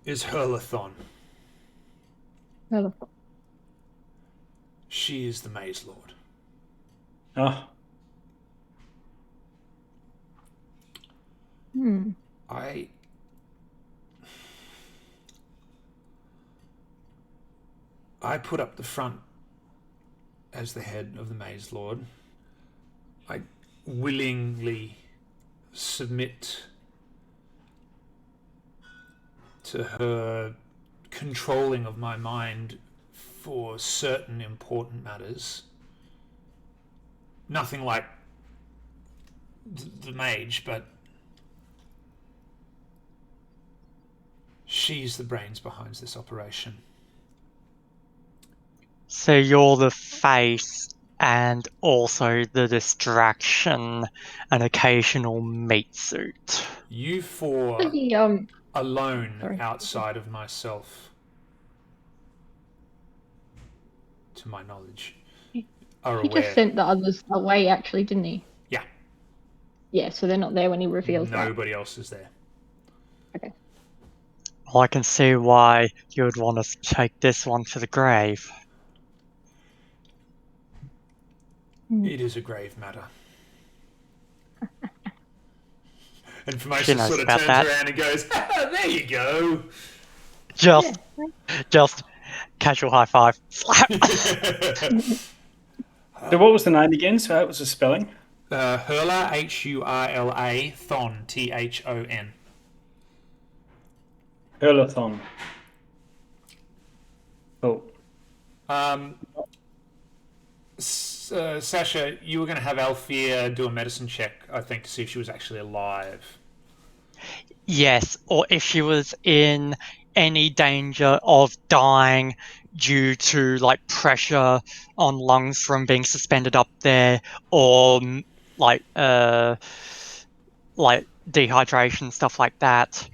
Speaker 2: is Herlathon.
Speaker 1: Herlathon.
Speaker 2: She is the Maze Lord.
Speaker 3: Oh.
Speaker 2: I put up the front as the head of the Maze Lord, I willingly submit to her controlling of my mind for certain important matters. Nothing like the mage, but she's the brains behind this operation.
Speaker 4: So you're the face and also the distraction and occasional meat suit.
Speaker 2: You four
Speaker 1: The,
Speaker 2: alone
Speaker 1: Sorry.
Speaker 2: outside of myself, to my knowledge, are
Speaker 1: he
Speaker 2: aware.
Speaker 1: just sent the others away, actually, didn't he?
Speaker 2: Yeah.
Speaker 1: Yeah, so they're not there when he reveals that.
Speaker 2: Nobody else is there.
Speaker 1: Okay.
Speaker 4: Well, I can see why you would want to take this one to the grave.
Speaker 2: It is a grave matter. And
Speaker 4: She
Speaker 2: Formosa
Speaker 4: knows
Speaker 2: sort of
Speaker 4: about
Speaker 2: turns
Speaker 4: that.
Speaker 2: around and goes, "Ah, there you go."
Speaker 4: Just casual high five. Slap.
Speaker 3: So what was the name again? So it was a spelling.
Speaker 2: Hurla, Hurla, Thon, Thon.
Speaker 3: Hurlathon. Cool.
Speaker 2: Sasha, you were going to have Althea do a medicine check, I think, to see if she was actually alive.
Speaker 4: Yes, or if she was in any danger of dying due to like pressure on lungs from being suspended up there, or like dehydration, stuff like that.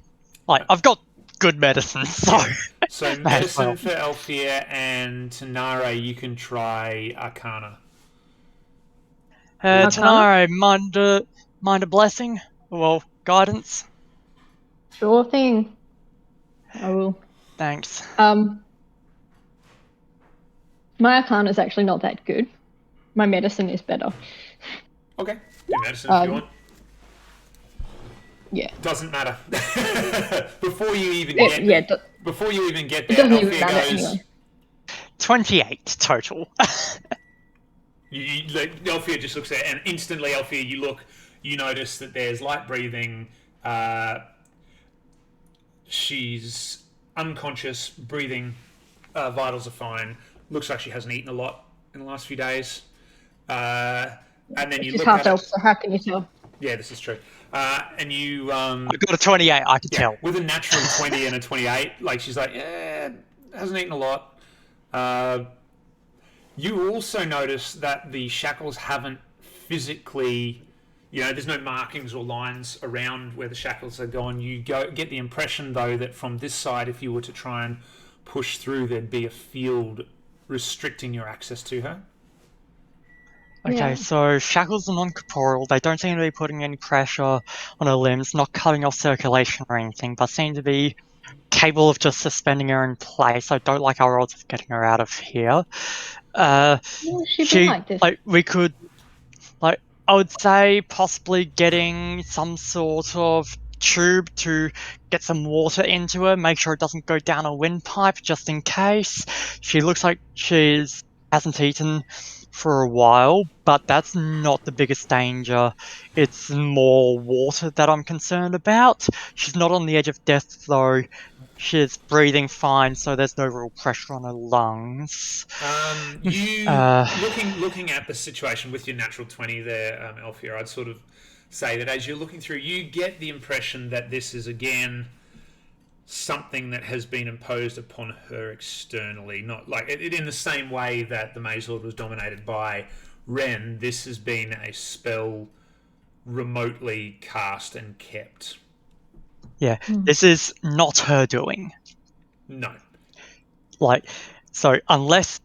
Speaker 4: Like I've got good medicine, so
Speaker 2: So
Speaker 4: May as
Speaker 2: medicine
Speaker 4: well.
Speaker 2: for Althea, and Tanara, you can try Arcana.
Speaker 4: Tanara, mind a blessing? Well, guidance.
Speaker 1: Sure thing. I will.
Speaker 4: Thanks.
Speaker 1: My Arcana is actually not that good. My medicine is better.
Speaker 2: Okay, do medicine if you want.
Speaker 1: Yeah.
Speaker 2: Doesn't matter. Before you even
Speaker 1: It,
Speaker 2: get
Speaker 1: yeah,
Speaker 2: before you even get
Speaker 1: it
Speaker 2: there,
Speaker 1: doesn't even
Speaker 2: Althea
Speaker 1: matter
Speaker 2: goes.
Speaker 1: anyway.
Speaker 4: 28 total.
Speaker 2: Althea just looks there, and instantly, Althea, you notice that there's light breathing. She's unconscious, breathing. Vitals are fine. Looks like she hasn't eaten a lot in the last few days. And then you
Speaker 1: She's
Speaker 2: look
Speaker 1: half
Speaker 2: at it.
Speaker 1: elf, so how can you tell?
Speaker 2: Yeah, this is true. And you
Speaker 4: I got a 28, I could tell.
Speaker 2: with a natural 20 and a 28, like she's like, yeah, hasn't eaten a lot. You also notice that the shackles haven't physically, there's no markings or lines around where the shackles are gone. You get the impression, though, that from this side, if you were to try and push through, there'd be a field restricting your access to her.
Speaker 4: Okay,
Speaker 1: Yeah.
Speaker 4: so shackles are non-corporeal. They don't seem to be putting any pressure on her limbs, not cutting off circulation or anything, but seem to be capable of just suspending her in place. I don't like our odds of getting her out of here.
Speaker 1: She's been like this.
Speaker 4: We could, I would say possibly getting some sort of tube to get some water into her, make sure it doesn't go down a windpipe just in case. She looks like hasn't eaten for a while, but that's not the biggest danger. It's more water that I'm concerned about. She's not on the edge of death though. She's breathing fine, so there's no real pressure on her lungs.
Speaker 2: Looking at the situation with your natural 20 there, Althea, I'd sort of say that as you're looking through, you get the impression that this is again something that has been imposed upon her externally, not like it in the same way that the Maze Lord was dominated by Ren. This has been a spell remotely cast and kept.
Speaker 4: Yeah, this is not her doing.
Speaker 2: No.
Speaker 4: So unless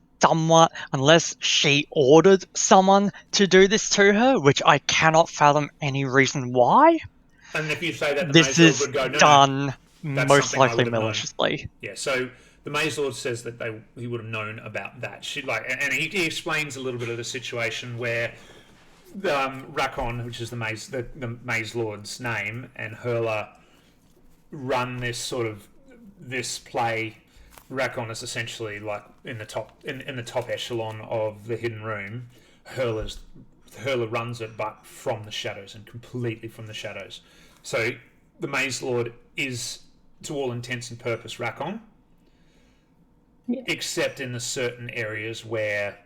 Speaker 4: she ordered someone to do this to her, which I cannot fathom any reason why.
Speaker 2: And if you say that, the
Speaker 4: this
Speaker 2: Maze
Speaker 4: is
Speaker 2: Lord would go, no,
Speaker 4: done
Speaker 2: that's
Speaker 4: most
Speaker 2: something I
Speaker 4: likely
Speaker 2: would have known.
Speaker 4: maliciously.
Speaker 2: Yeah, so the Maze Lord says that he would have known about that. And he explains a little bit of the situation where Rakon, which is the Maze Lord's name, and Hurla run this play Rakon is essentially like in the top in the top echelon of the hidden room. Hurler runs it, but from the shadows and completely from the shadows. So the Maze Lord is, to all intents and purpose, Rakon, except in the certain areas where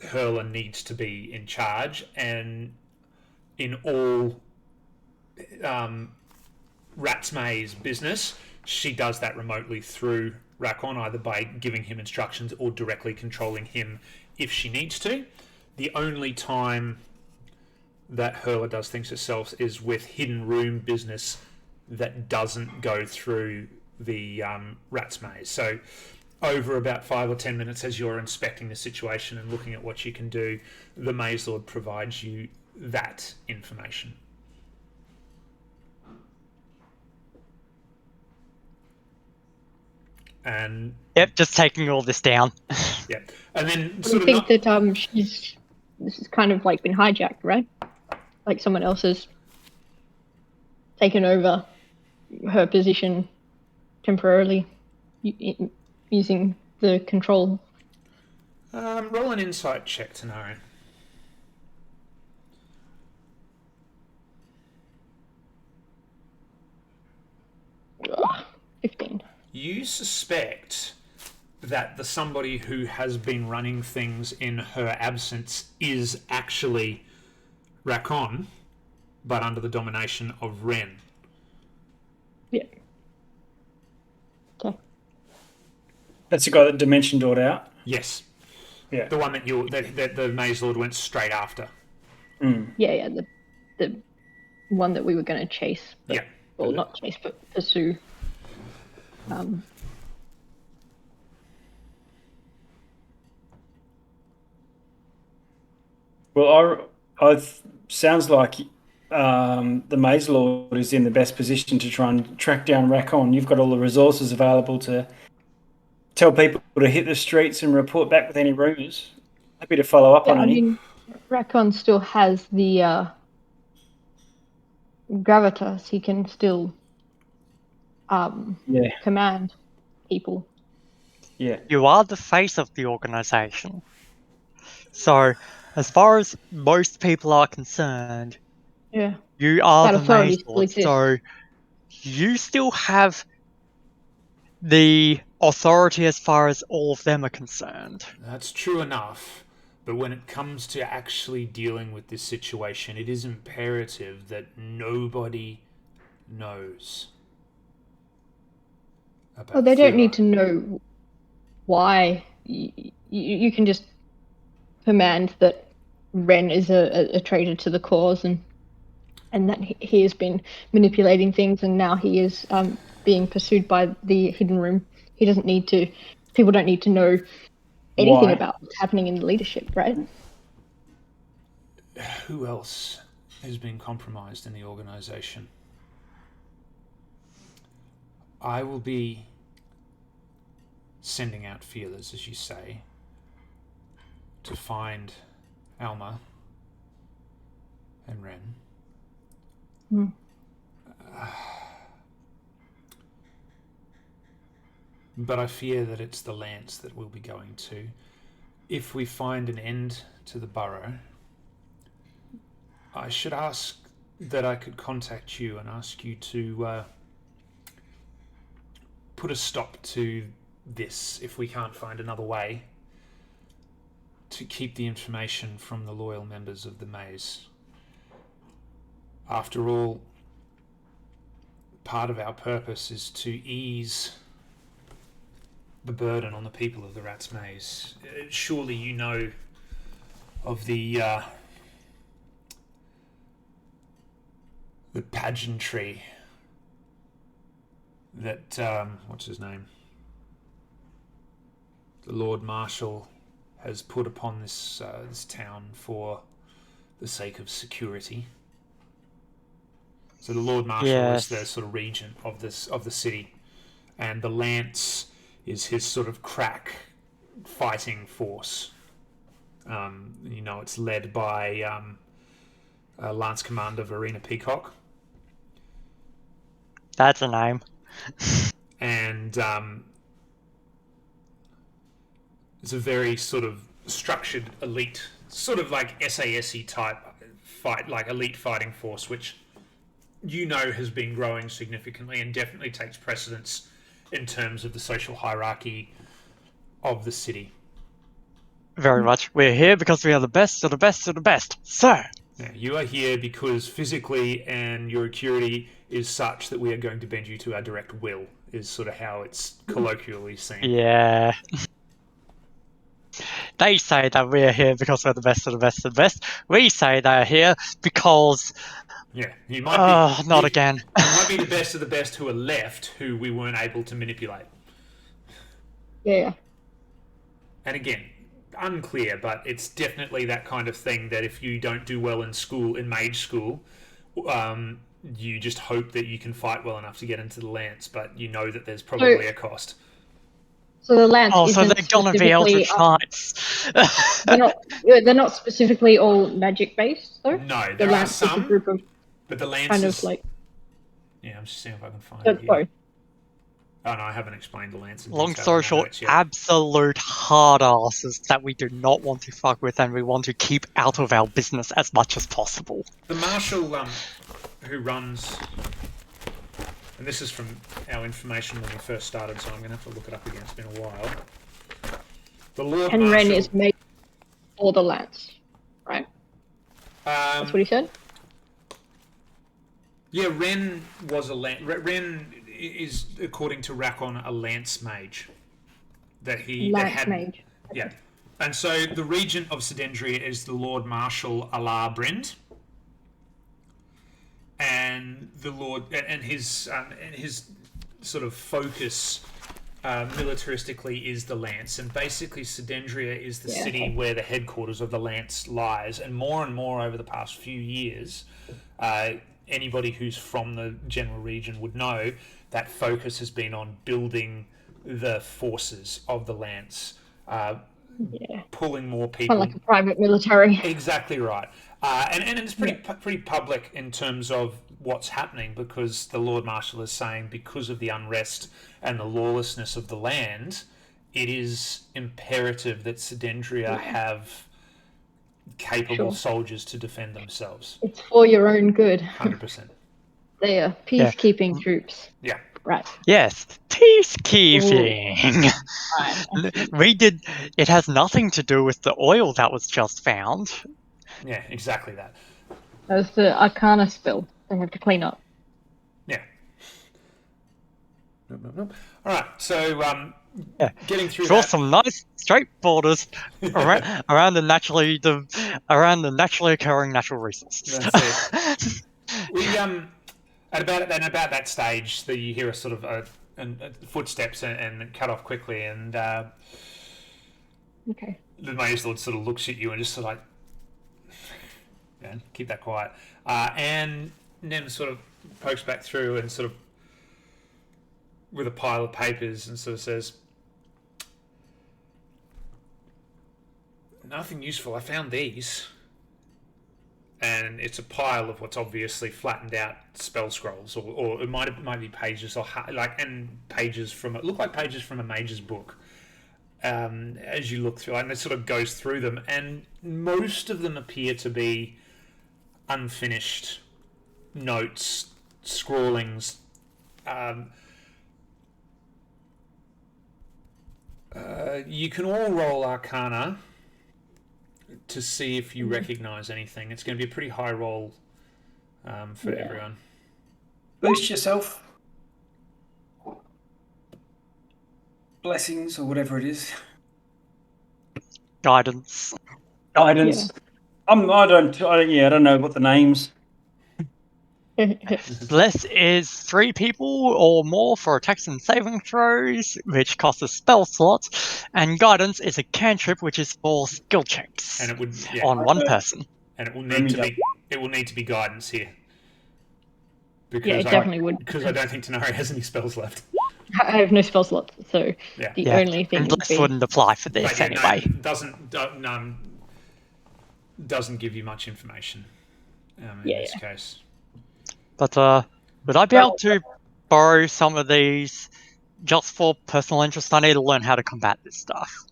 Speaker 2: Hurler needs to be in charge, and in all Rat's Maze business, she does that remotely through Rakon, either by giving him instructions or directly controlling him if she needs to. The only time that Hurler does things herself is with hidden room business that doesn't go through the Rat's Maze. So over about 5 or 10 minutes, as you're inspecting the situation and looking at what you can do, the Maze Lord provides you that information. And
Speaker 4: Yep, just taking all this down.
Speaker 2: yeah, and then
Speaker 1: Do you
Speaker 2: sort of
Speaker 1: think that this has kind of like been hijacked, right? Like someone else has taken over her position temporarily using the control.
Speaker 2: roll an insight check, Tanari.
Speaker 1: 15.
Speaker 2: You suspect that the somebody who has been running things in her absence is actually Rakon, but under the domination of Ren.
Speaker 1: Yeah. Okay.
Speaker 3: That's the guy that Dimension Doored out.
Speaker 2: Yes.
Speaker 3: Yeah.
Speaker 2: The one that the Maze Lord went straight after.
Speaker 1: Yeah, the one that we were going to chase. But,
Speaker 2: Yeah.
Speaker 1: Well, not chase, but pursue.
Speaker 3: Well, sounds like the Maze Lord is in the best position to try and track down Rakon. You've got all the resources available to tell people to hit the streets and report back with any rumours. Happy to follow up
Speaker 1: Yeah,
Speaker 3: on
Speaker 1: I
Speaker 3: any.
Speaker 1: mean, Rakon still has the gravitas. He can still command people.
Speaker 3: Yeah.
Speaker 4: You are the face of the organization. So, as far as most people are concerned,
Speaker 1: Yeah.
Speaker 4: you are
Speaker 1: That
Speaker 4: the
Speaker 1: authority
Speaker 4: Maze
Speaker 1: still
Speaker 4: Lord.
Speaker 1: exists.
Speaker 4: So, you still have the authority as far as all of them are concerned.
Speaker 2: That's true enough, but when it comes to actually dealing with this situation, it is imperative that nobody knows about
Speaker 1: Well, they don't
Speaker 2: Fira.
Speaker 1: need to know why. You can just command that Ren is a traitor to the cause, and that he has been manipulating things, and now he is being pursued by the hidden room. He doesn't need to. People don't need to know anything
Speaker 3: Why?
Speaker 1: about what's happening in the leadership, right?
Speaker 2: Who else has been compromised in the organization? I will be sending out feelers, as you say, to find Alma and Ren. But I fear that it's the Lance that we'll be going to. If we find an end to the burrow, I should ask that I could contact you and ask you to put a stop to this if we can't find another way to keep the information from the loyal members of the Maze. After all, part of our purpose is to ease the burden on the people of the Rat's Maze. Surely you know of the pageantry that what's his name? The Lord Marshal has put upon this town for the sake of security. So the Lord Marshal is the sort of regent of the city, and the Lance is his sort of crack fighting force. It's led by Lance Commander Verena Peacock.
Speaker 4: That's a name.
Speaker 2: And It's a very sort of structured elite, sort of like SASE type fight, like elite fighting force, which has been growing significantly and definitely takes precedence in terms of the social hierarchy of the city.
Speaker 4: Very much. We're here because we are the best of the best of the best. So,
Speaker 2: Yeah, you are here because physically and your acuity is such that we are going to bend you to our direct will, is sort of how it's colloquially seen.
Speaker 4: yeah. They say that we're here because we're the best of the best of the best. We say they're here because...
Speaker 2: Yeah, you might be...
Speaker 4: not again.
Speaker 2: You might be the best of the best who are left, who we weren't able to manipulate.
Speaker 1: Yeah.
Speaker 2: And again, unclear, but it's definitely that kind of thing that if you don't do well in school, in mage school, you just hope that you can fight well enough to get into the lance, but you know that there's probably a cost.
Speaker 1: So the lance.
Speaker 4: Oh, so
Speaker 1: isn't
Speaker 4: they're gonna be Eldritch Knights.
Speaker 1: They're not specifically all magic based, though.
Speaker 2: No,
Speaker 1: The
Speaker 2: there are
Speaker 1: lance is a
Speaker 2: some,
Speaker 1: group of
Speaker 2: but the lance
Speaker 1: kind
Speaker 2: is...
Speaker 1: of like.
Speaker 2: Yeah, I'm just seeing if I can find
Speaker 1: So
Speaker 2: it
Speaker 1: it's
Speaker 2: here.
Speaker 1: both.
Speaker 2: Oh no, I haven't explained the lance in
Speaker 4: Long
Speaker 2: detail
Speaker 4: story
Speaker 2: in my
Speaker 4: short,
Speaker 2: notes yet.
Speaker 4: absolute hard asses that we do not want to fuck with and we want to keep out of our business as much as possible.
Speaker 2: The marshal who runs... And this is from our information when we first started, so I'm going to have to look it up again. It's been a while. The Lord
Speaker 1: And
Speaker 2: Marshal...
Speaker 1: Ren is made for the lance, right? That's what he said.
Speaker 2: Yeah, Ren was a lance. Ren is, according to Rakon, a lance mage.
Speaker 1: Lance mage.
Speaker 2: Yeah, and so the regent of Sedendria is the Lord Marshal Alar Brind, and the Lord and his sort of focus militaristically is the lance, and basically Sedendria is the city where the headquarters of the lance lies, and more over the past few years. Anybody who's from the general region would know that focus has been on building the forces of the lance, pulling more people.
Speaker 1: Kind of like a private military.
Speaker 2: Exactly right, and it's pretty public in terms of what's happening, because the Lord Marshal is saying because of the unrest and the lawlessness of the land, it is imperative that Sedendria have capable soldiers to defend themselves.
Speaker 1: It's for your own good.
Speaker 2: 100%.
Speaker 1: They are peacekeeping troops.
Speaker 2: Yeah.
Speaker 1: Right.
Speaker 4: Yes, peacekeeping.
Speaker 1: Right.
Speaker 4: It has nothing to do with the oil that was just found.
Speaker 2: Yeah, exactly that.
Speaker 1: That was the Arcana spill. They have to clean up.
Speaker 2: Yeah. Nope. All right, so getting through
Speaker 4: Draw
Speaker 2: that.
Speaker 4: some nice straight borders around the naturally occurring natural resources.
Speaker 2: That's it. We at about that stage, that you hear a sort of footsteps and cut off quickly, and
Speaker 1: Okay.
Speaker 2: the Mage Lord sort of looks at you and just sort of like, keep that quiet. And Nem sort of pokes back through and sort of with a pile of papers and sort of says, "Nothing useful. I found these." And it's a pile of what's obviously flattened out spell scrolls, or it might be pages, or pages from it look like pages from a mage's book. As you look through, and it sort of goes through them, and most of them appear to be unfinished notes, scrawlings. You can all roll Arcana to see if you recognise anything. It's going to be a pretty high roll for everyone.
Speaker 3: Boost yourself. Blessings or whatever it is.
Speaker 4: Guidance.
Speaker 3: Guidance. I don't know what the names.
Speaker 4: Bless is 3 people or more for attacks and saving throws, which costs a spell slot, and guidance is a cantrip, which is for skill checks
Speaker 2: And it would
Speaker 4: on one person.
Speaker 2: And it will need to be guidance here. Because
Speaker 1: It definitely would.
Speaker 2: Because I don't think Tanari has any spells left.
Speaker 1: I have no spell slots, so the only thing
Speaker 4: and
Speaker 1: would
Speaker 4: Bless
Speaker 1: be...
Speaker 4: wouldn't apply for this anyway.
Speaker 2: Doesn't give you much information in this case.
Speaker 4: But would I be able to borrow some of these just for personal interest? I need to learn how to combat this stuff.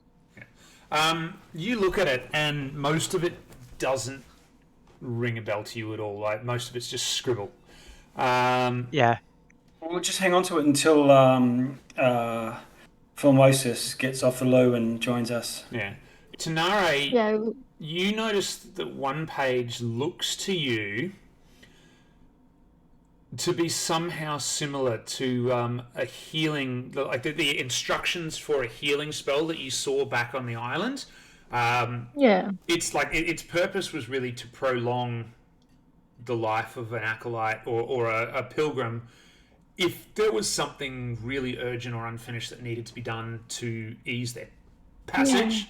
Speaker 2: You look at it, and most of it doesn't ring a bell to you at all. Like most of it's just scribble.
Speaker 4: Yeah.
Speaker 3: We'll just hang on to it until Formosus gets off the loo and joins us.
Speaker 2: Yeah. Tanare,
Speaker 1: Yeah.
Speaker 2: you notice that one page looks to you to be somehow similar to a healing, like the instructions for a healing spell that you saw back on the island.
Speaker 1: Yeah.
Speaker 2: It's like its purpose was really to prolong the life of an acolyte or a pilgrim if there was something really urgent or unfinished that needed to be done to ease their passage.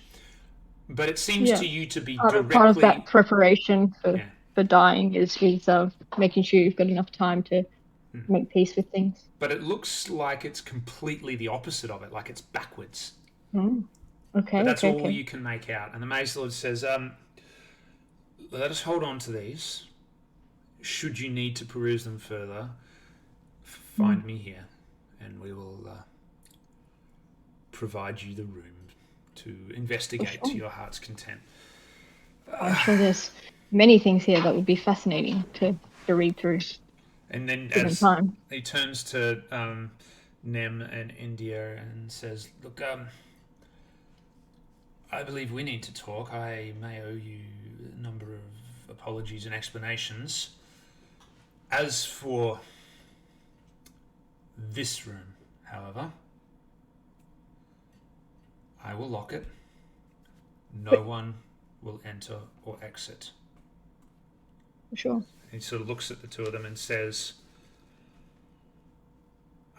Speaker 2: But it seems to you to be
Speaker 1: part
Speaker 2: directly
Speaker 1: of that preparation for,
Speaker 2: Yeah.
Speaker 1: for dying is making sure you've got enough time to make peace with things.
Speaker 2: But it looks like it's completely the opposite of it, like it's backwards.
Speaker 1: Okay.
Speaker 2: But that's
Speaker 1: okay,
Speaker 2: all
Speaker 1: okay.
Speaker 2: you can make out. And the Mage Lord says, let us hold on to these. Should you need to peruse them further, find me here, and we will provide you the room to investigate to your heart's content.
Speaker 1: I'm sure there's many things here that would be fascinating to read through.
Speaker 2: And then
Speaker 1: Given
Speaker 2: as
Speaker 1: time.
Speaker 2: he turns to Nem and India and says, look, I believe we need to talk. I may owe you a number of apologies and explanations. As for this room, however, I will lock it. No one will enter or exit.
Speaker 1: Sure.
Speaker 2: He sort of looks at the two of them and says,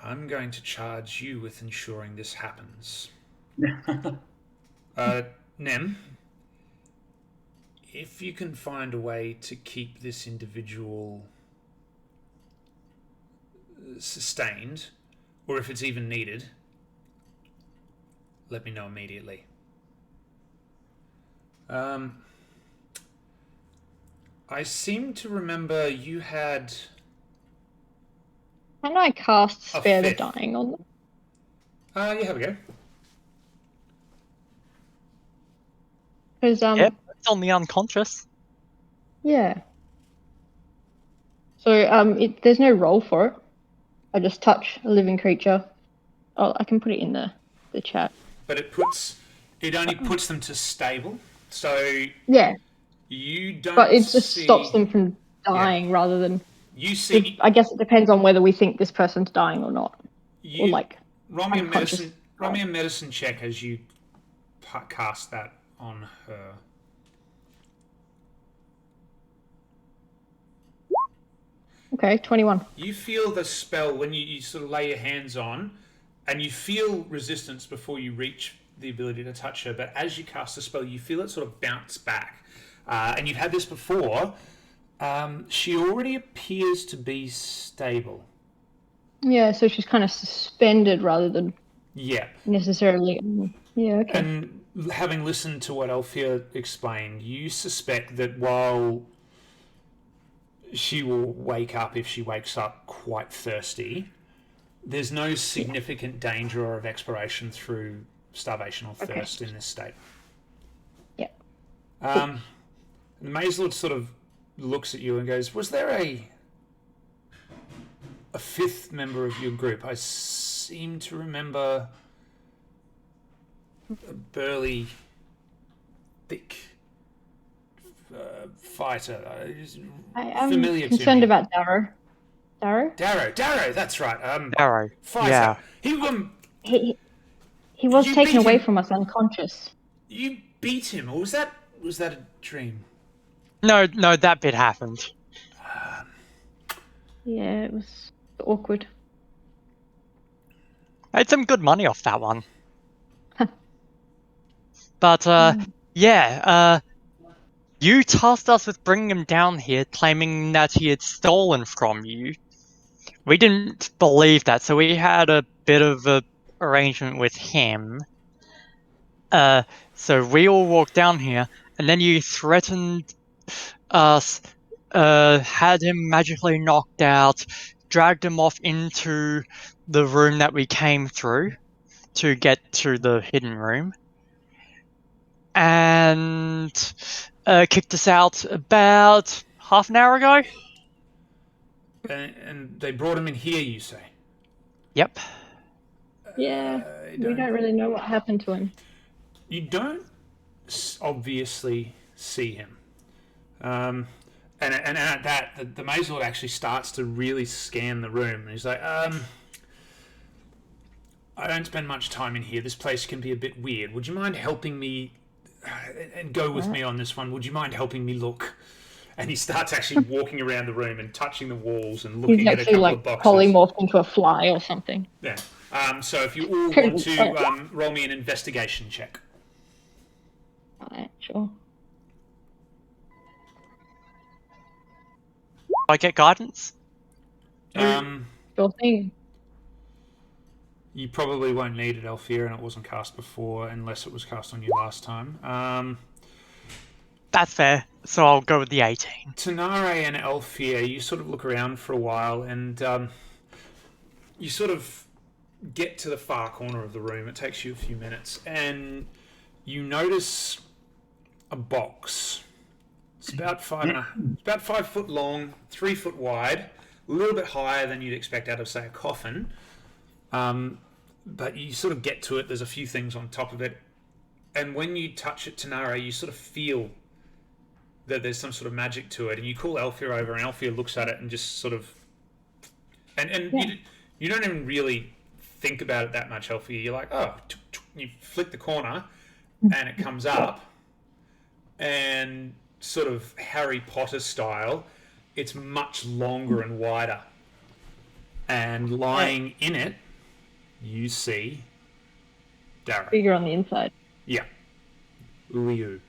Speaker 2: I'm going to charge you with ensuring this happens. Nem, if you can find a way to keep this individual sustained, or if it's even needed, let me know immediately. I seem to remember you had...
Speaker 1: Can I cast
Speaker 2: A
Speaker 1: Spare the
Speaker 2: fifth.
Speaker 1: Dying on them?
Speaker 2: yeah, here we go.
Speaker 1: Because
Speaker 4: Yep. It's on the unconscious.
Speaker 1: yeah. So there's no roll for it. I just touch a living creature. Oh, I can put it in the chat.
Speaker 2: But it only puts them to stable, so
Speaker 1: Yeah,
Speaker 2: you don't
Speaker 1: but it just
Speaker 2: see...
Speaker 1: stops them from dying rather than.
Speaker 2: You see...
Speaker 1: I guess it depends on whether we think this person's dying or not,
Speaker 2: You,
Speaker 1: or like
Speaker 2: roll me a
Speaker 1: unconscious.
Speaker 2: medicine. Roll me a medicine check as you cast that on her.
Speaker 1: Okay, 21.
Speaker 2: You feel the spell when you sort of lay your hands on, and you feel resistance before you reach the ability to touch her. But as you cast the spell, you feel it sort of bounce back. And you've had this before. She already appears to be stable.
Speaker 1: Yeah, so she's kind of suspended rather than
Speaker 2: Yeah.
Speaker 1: necessarily. Yeah, okay.
Speaker 2: And having listened to what Althea explained, you suspect that while she will wake up if she wakes up quite thirsty, there's no significant danger or of expiration through starvation or thirst in this state.
Speaker 1: Yeah.
Speaker 2: The Maze Lord sort of looks at you and goes, was there a fifth member of your group? I seem to remember a burly, thick fighter.
Speaker 1: I am
Speaker 2: familiar to
Speaker 1: concerned
Speaker 2: me.
Speaker 1: about Darrow. Darrow?
Speaker 2: Darrow, that's right.
Speaker 4: Arrow.
Speaker 2: Fighter.
Speaker 4: Yeah.
Speaker 1: He was
Speaker 2: You
Speaker 1: taken
Speaker 2: beat
Speaker 1: away
Speaker 2: him.
Speaker 1: from us unconscious.
Speaker 2: You beat him, or was that a dream?
Speaker 4: No, that bit happened.
Speaker 1: Yeah, it was awkward.
Speaker 4: I had some good money off that one. But, you tasked us with bringing him down here, claiming that he had stolen from you. We didn't believe that, so we had a bit of a arrangement with him. So we all walked down here, and then you threatened us, had him magically knocked out, dragged him off into the room that we came through to get to the hidden room. and kicked us out about half an hour ago.
Speaker 2: And they brought him in here, you say?
Speaker 4: Yep.
Speaker 1: Yeah, we don't really know what happened to him.
Speaker 2: You don't obviously see him. And at that, the Maze Lord actually starts to really scan the room. And he's like, I don't spend much time in here. This place can be a bit weird. Would you mind helping me and go with me on this one? Would you mind helping me look? And he starts actually walking around the room and touching the walls and looking
Speaker 1: He's
Speaker 2: at a
Speaker 1: actually
Speaker 2: couple
Speaker 1: like
Speaker 2: of boxes.
Speaker 1: polymorphed into a fly or something.
Speaker 2: Yeah. So if you all want to roll me an investigation check.
Speaker 1: Alright, sure.
Speaker 4: I get guidance.
Speaker 1: Sure thing.
Speaker 2: You probably won't need it, Alfia, and it wasn't cast before unless it was cast on you last time.
Speaker 4: That's fair. So I'll go with the 18.
Speaker 2: Tanare and Alfia, you sort of look around for a while and you sort of get to the far corner of the room. It takes you a few minutes and you notice a box. It's about 5 foot long, 3 foot wide, a little bit higher than you'd expect out of, say, a coffin. But you sort of get to it. There's a few things on top of it. And when you touch it, Tanare, you sort of feel that there's some sort of magic to it. And you call Alfia over, and Alfia looks at it and just sort of... And you don't even really think about it that much, Alfia. You're like, oh, you flick the corner, and it comes up. And sort of Harry Potter style, it's much longer and wider. And lying in it, you see Darrow.
Speaker 1: Figure on the inside.
Speaker 2: Yeah. Uyu.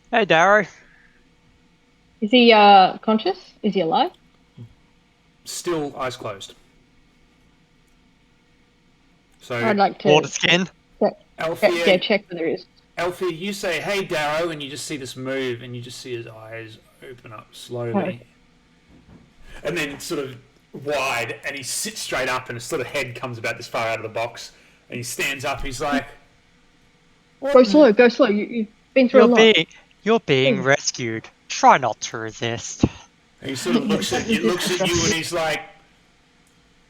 Speaker 4: Hey, Darrow.
Speaker 1: Is he conscious? Is he alive?
Speaker 2: Still eyes closed. So
Speaker 1: I'd like to
Speaker 4: Water skin.
Speaker 2: Alfia,
Speaker 1: check whether he is.
Speaker 2: Alfia, you say, hey, Darrow, and you just see this move, and you just see his eyes open up slowly.
Speaker 1: Right.
Speaker 2: And then sort of wide, and he sits straight up, and his sort of head comes about this far out of the box, and he stands up, he's like...
Speaker 1: Go slow. You've been through a lot.
Speaker 4: You're being rescued. Try not to resist.
Speaker 2: And he sort of looks at you, and he's like,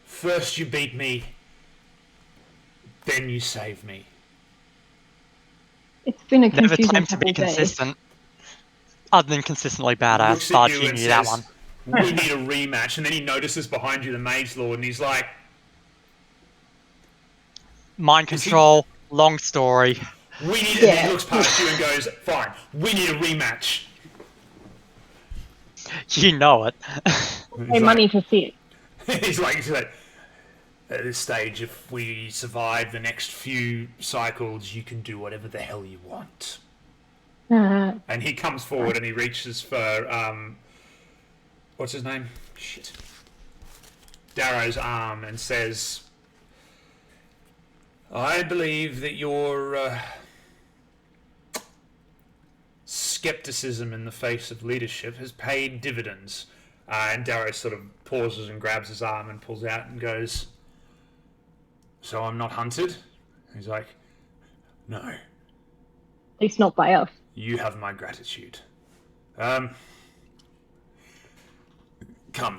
Speaker 2: first you beat me, then you save me.
Speaker 1: It's been a
Speaker 4: Never
Speaker 1: confusing
Speaker 4: time to be
Speaker 1: couple of days.
Speaker 4: consistent. Other than consistently badass,
Speaker 2: Looks at
Speaker 4: but
Speaker 2: you
Speaker 4: you
Speaker 2: and
Speaker 4: knew that
Speaker 2: says,
Speaker 4: one.
Speaker 2: we need a rematch. And then he notices behind you the Mage Lord, and he's like,
Speaker 4: Mind control, long story.
Speaker 2: we need it. And he looks past you and goes, fine, we need a rematch.
Speaker 4: You know it.
Speaker 1: Pay money to see it.
Speaker 2: He's like, at this stage, if we survive the next few cycles, you can do whatever the hell you want. And he comes forward and he reaches for, what's his name? Shit. Darrow's arm and says, I believe that your skepticism in the face of leadership has paid dividends. And Darrow sort of pauses and grabs his arm and pulls out and goes, so I'm not hunted? He's like, no.
Speaker 1: At least not by us.
Speaker 2: You have my gratitude. Come,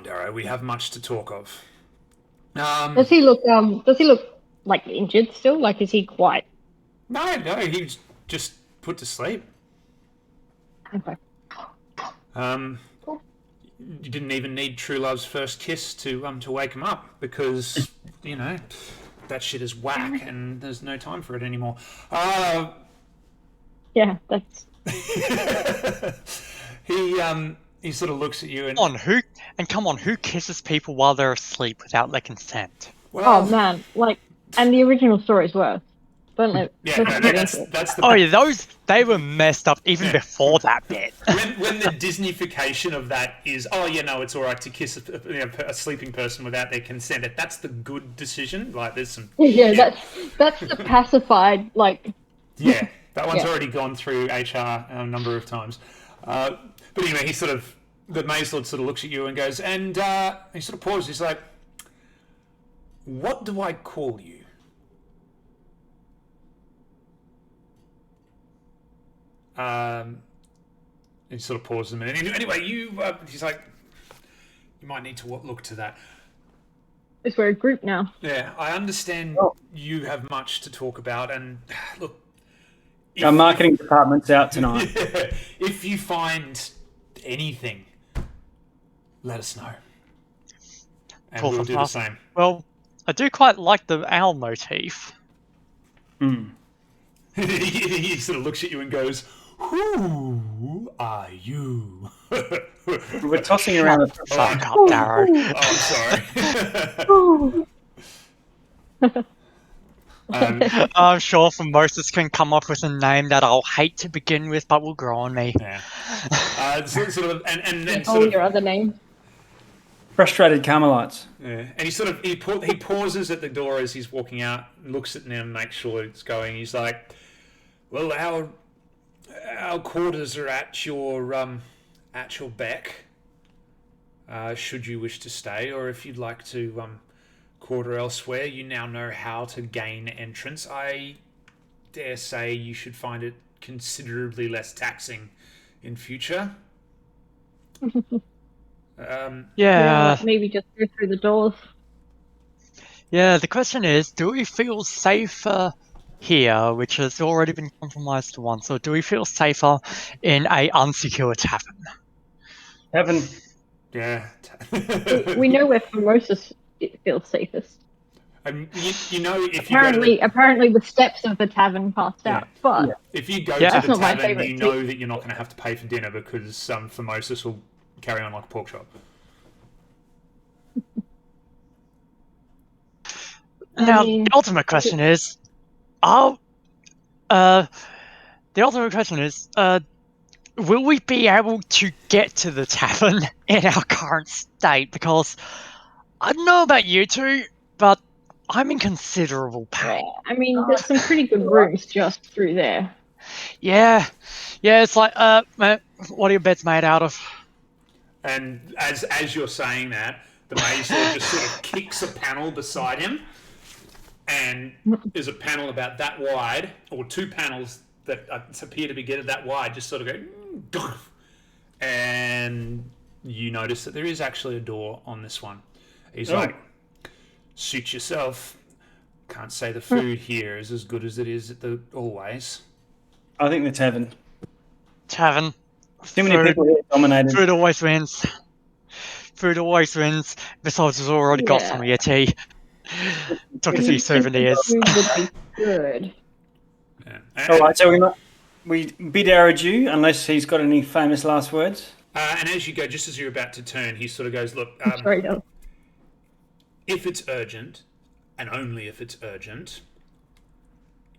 Speaker 2: Darrow, we have much to talk of.
Speaker 1: Does he look like injured still? Like, is he quite?
Speaker 2: No, he's just put to sleep.
Speaker 1: Okay.
Speaker 2: You didn't even need True Love's first kiss to wake him up because, you know, that shit is whack and there's no time for it anymore.
Speaker 1: Yeah, that's.
Speaker 2: He sort of looks at you and
Speaker 4: Come on, who kisses people while they're asleep without their consent?
Speaker 1: Oh man, like, and the original story's worse. Don't let.
Speaker 2: Yeah,
Speaker 1: let's
Speaker 2: no,
Speaker 1: get
Speaker 2: that's
Speaker 1: into it.
Speaker 2: the
Speaker 4: Oh yeah, they were messed up even before that bit.
Speaker 2: when the Disneyfication of that is, oh yeah, no, it's all right to kiss a sleeping person without their consent. That's the good decision. Like, there's some.
Speaker 1: Yeah, that's the pacified, like.
Speaker 2: Yeah, that one's
Speaker 1: Yeah.
Speaker 2: already gone through HR a number of times. But anyway, the Maze Lord sort of looks at you and goes, and he sort of pauses. He's like, "What do I call you?" He sort of pauses a minute. Anyway, he's like, you might need to look to that.
Speaker 1: Because we're a group now.
Speaker 2: Yeah, I understand you have much to talk about, and look,
Speaker 3: Our marketing department's out tonight.
Speaker 2: if you find anything, let us know, and we'll do the same.
Speaker 4: Well, I do quite like the owl motif.
Speaker 2: He sort of looks at you and goes, "Who are you?"
Speaker 3: We're tossing around.
Speaker 4: Fuck up, Darrow.
Speaker 2: Oh, I'm sorry.
Speaker 4: I'm sure for Moses can come up with a name that I'll hate to begin with, but will grow on me.
Speaker 2: Yeah. Sort of, and then
Speaker 1: All
Speaker 2: sort of,
Speaker 1: your other names.
Speaker 3: Frustrated Carmelites.
Speaker 2: yeah. And he pauses at the door as he's walking out, looks at them, makes sure it's going. He's like, "Well, our quarters are at your beck. Should you wish to stay, or if you'd like to quarter elsewhere, you now know how to gain entrance. I dare say you should find it considerably less taxing in future."
Speaker 4: Yeah.
Speaker 1: Maybe just go through the doors.
Speaker 4: Yeah, the question is, do we feel safer here, which has already been compromised once, or do we feel safer in a unsecure tavern?
Speaker 3: Tavern.
Speaker 2: Yeah.
Speaker 1: We know where Formosus feels safest.
Speaker 2: And you know, if
Speaker 1: Apparently the steps of the tavern passed out. But
Speaker 2: if you go
Speaker 4: Yeah.
Speaker 2: to the
Speaker 1: That's not my
Speaker 2: tavern,
Speaker 1: favourite
Speaker 2: you know that you're not going to have to pay for dinner because Formosus will carry on like a pork chop.
Speaker 4: Now,
Speaker 1: mean,
Speaker 4: the ultimate question is, will we be able to get to the tavern in our current state? Because I don't know about you two, but I'm in considerable pain.
Speaker 1: I mean, there's some pretty good rooms just through there.
Speaker 4: Yeah, it's like, what are your beds made out of?
Speaker 2: And as you're saying that, the mage just sort of kicks a panel beside him, and there's a panel about that wide, or two panels that appear to be getting that wide, just sort of go, and you notice that there is actually a door on this one. He's like, "Suit yourself. Can't say the food here is as good as it is at the Always."
Speaker 3: I think the tavern.
Speaker 4: Tavern.
Speaker 3: Too many people here dominated.
Speaker 4: Food always wins. Food always wins. Besides, we've already got some of your tea. Took a few souvenirs.
Speaker 1: Food would be good.
Speaker 2: Yeah.
Speaker 3: All right, so we bid our adieu, unless he's got any famous last words.
Speaker 2: And as you go, just as you're about to turn, he sort of goes, "Look,
Speaker 1: Sorry, no.
Speaker 2: if it's urgent, and only if it's urgent,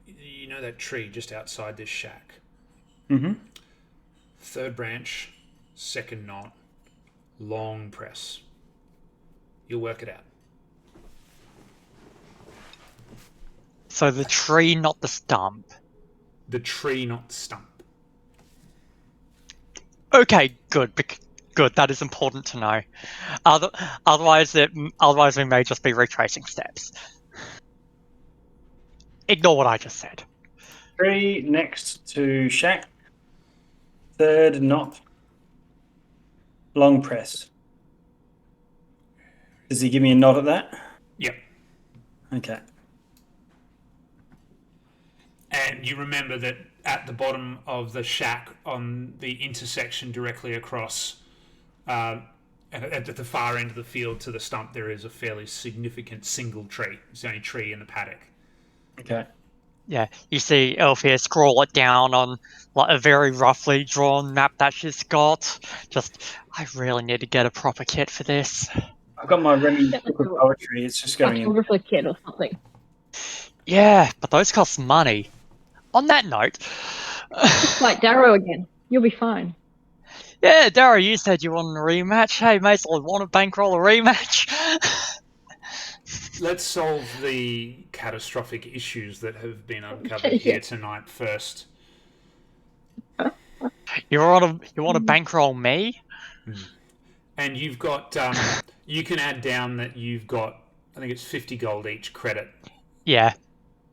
Speaker 2: you know that tree just outside this shack?
Speaker 3: Mm-hmm.
Speaker 2: Third branch, second knot, long press. You'll work it out."
Speaker 4: So the tree, not the stump.
Speaker 2: The tree, not the stump.
Speaker 4: Okay, good. Good. That is important to know. Otherwise, we may just be retracing steps. Ignore what I just said.
Speaker 3: Tree next to shack. Third knot. Long press. Does he give me a nod at that?
Speaker 2: Yep.
Speaker 3: Okay.
Speaker 2: And you remember that at the bottom of the shack, on the intersection directly across, and at the far end of the field to the stump, there is a fairly significant single tree. It's the only tree in the paddock.
Speaker 3: Okay.
Speaker 4: Yeah, you see Elfia scroll it down on like a very roughly drawn map that she's got. Just, I really need to get a proper kit for this.
Speaker 3: I've got my Remy book of poetry. It's just going in.
Speaker 1: Photographer kit or something.
Speaker 4: Yeah, but those cost money. On that note,
Speaker 1: It's like Darrow again. You'll be fine.
Speaker 4: yeah, Darrow, you said you wanted a rematch. Hey, mate, I want to bankroll a rematch.
Speaker 2: Let's solve the catastrophic issues that have been uncovered here tonight first.
Speaker 4: You want to bankroll me?
Speaker 2: And you've got, you can add down that you've got, I think it's 50 gold each credit.
Speaker 4: Yeah.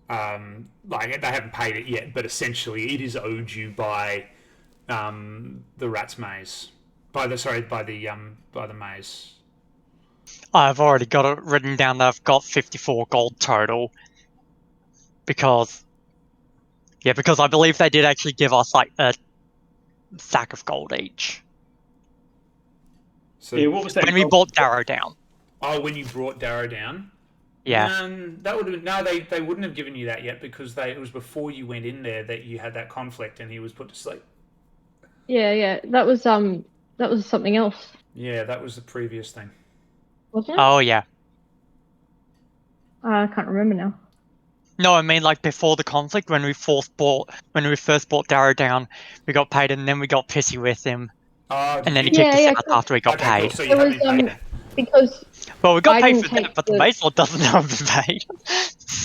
Speaker 2: Like they haven't paid it yet, but essentially it is owed you by the Rat's Maze. By the maze.
Speaker 4: I've already got it written down that I've got 54 gold total. Because I believe they did actually give us like a sack of gold each.
Speaker 2: So
Speaker 3: Yeah, what was that?
Speaker 4: When we brought Darrow down.
Speaker 2: oh, when you brought Darrow down.
Speaker 4: Yeah.
Speaker 2: That would have no. They wouldn't have given you that yet because it was before you went in there that you had that conflict and he was put to sleep.
Speaker 1: Yeah. That was something else,
Speaker 2: Yeah, that was the previous thing.
Speaker 1: wasn't it?
Speaker 4: Oh yeah.
Speaker 1: I can't remember now.
Speaker 4: No, I mean like before the conflict when we first brought Darrow down, we got paid and then we got pissy with him.
Speaker 2: Oh,
Speaker 4: And then he
Speaker 1: Yeah,
Speaker 4: kicked us
Speaker 1: yeah,
Speaker 4: out
Speaker 1: cool.
Speaker 4: after we got
Speaker 2: okay,
Speaker 4: paid.
Speaker 2: cool. So you
Speaker 1: It
Speaker 2: have
Speaker 1: was
Speaker 2: been paid then.
Speaker 1: because
Speaker 4: Well, we got
Speaker 1: I
Speaker 4: paid
Speaker 1: didn't
Speaker 4: for that,
Speaker 1: take
Speaker 4: but the Maze Lord doesn't have the paid.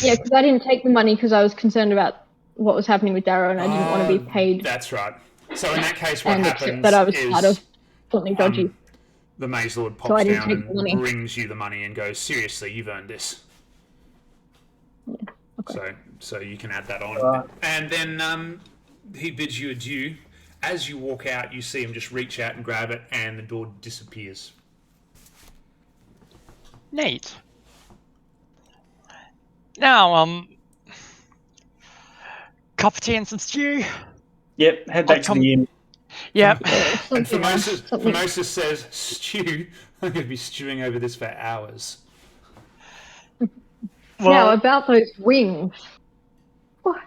Speaker 1: yeah, because I didn't take the money because I was concerned about what was happening with Darrow and I didn't want to be paid
Speaker 2: That's right. So in that case, what
Speaker 1: and
Speaker 2: happens
Speaker 1: accept that I was part of
Speaker 2: is
Speaker 1: something dodgy.
Speaker 2: the Maze Lord
Speaker 1: So I
Speaker 2: pops
Speaker 1: didn't
Speaker 2: down
Speaker 1: take the money.
Speaker 2: and brings you the money and goes, "Seriously, you've earned this."
Speaker 1: Okay.
Speaker 2: So you can add that on,
Speaker 3: Right.
Speaker 2: and then he bids you adieu. As you walk out, you see him just reach out and grab it, and the door disappears.
Speaker 4: Neat. Now, cup of tea and some stew.
Speaker 3: Yep, head back to
Speaker 4: come-
Speaker 3: the inn.
Speaker 4: Yep.
Speaker 2: And
Speaker 1: Something else, something-
Speaker 2: Formosus says, "Stew, I'm going to be stewing over this for hours."
Speaker 1: Now
Speaker 4: Well,
Speaker 1: about those wings. What?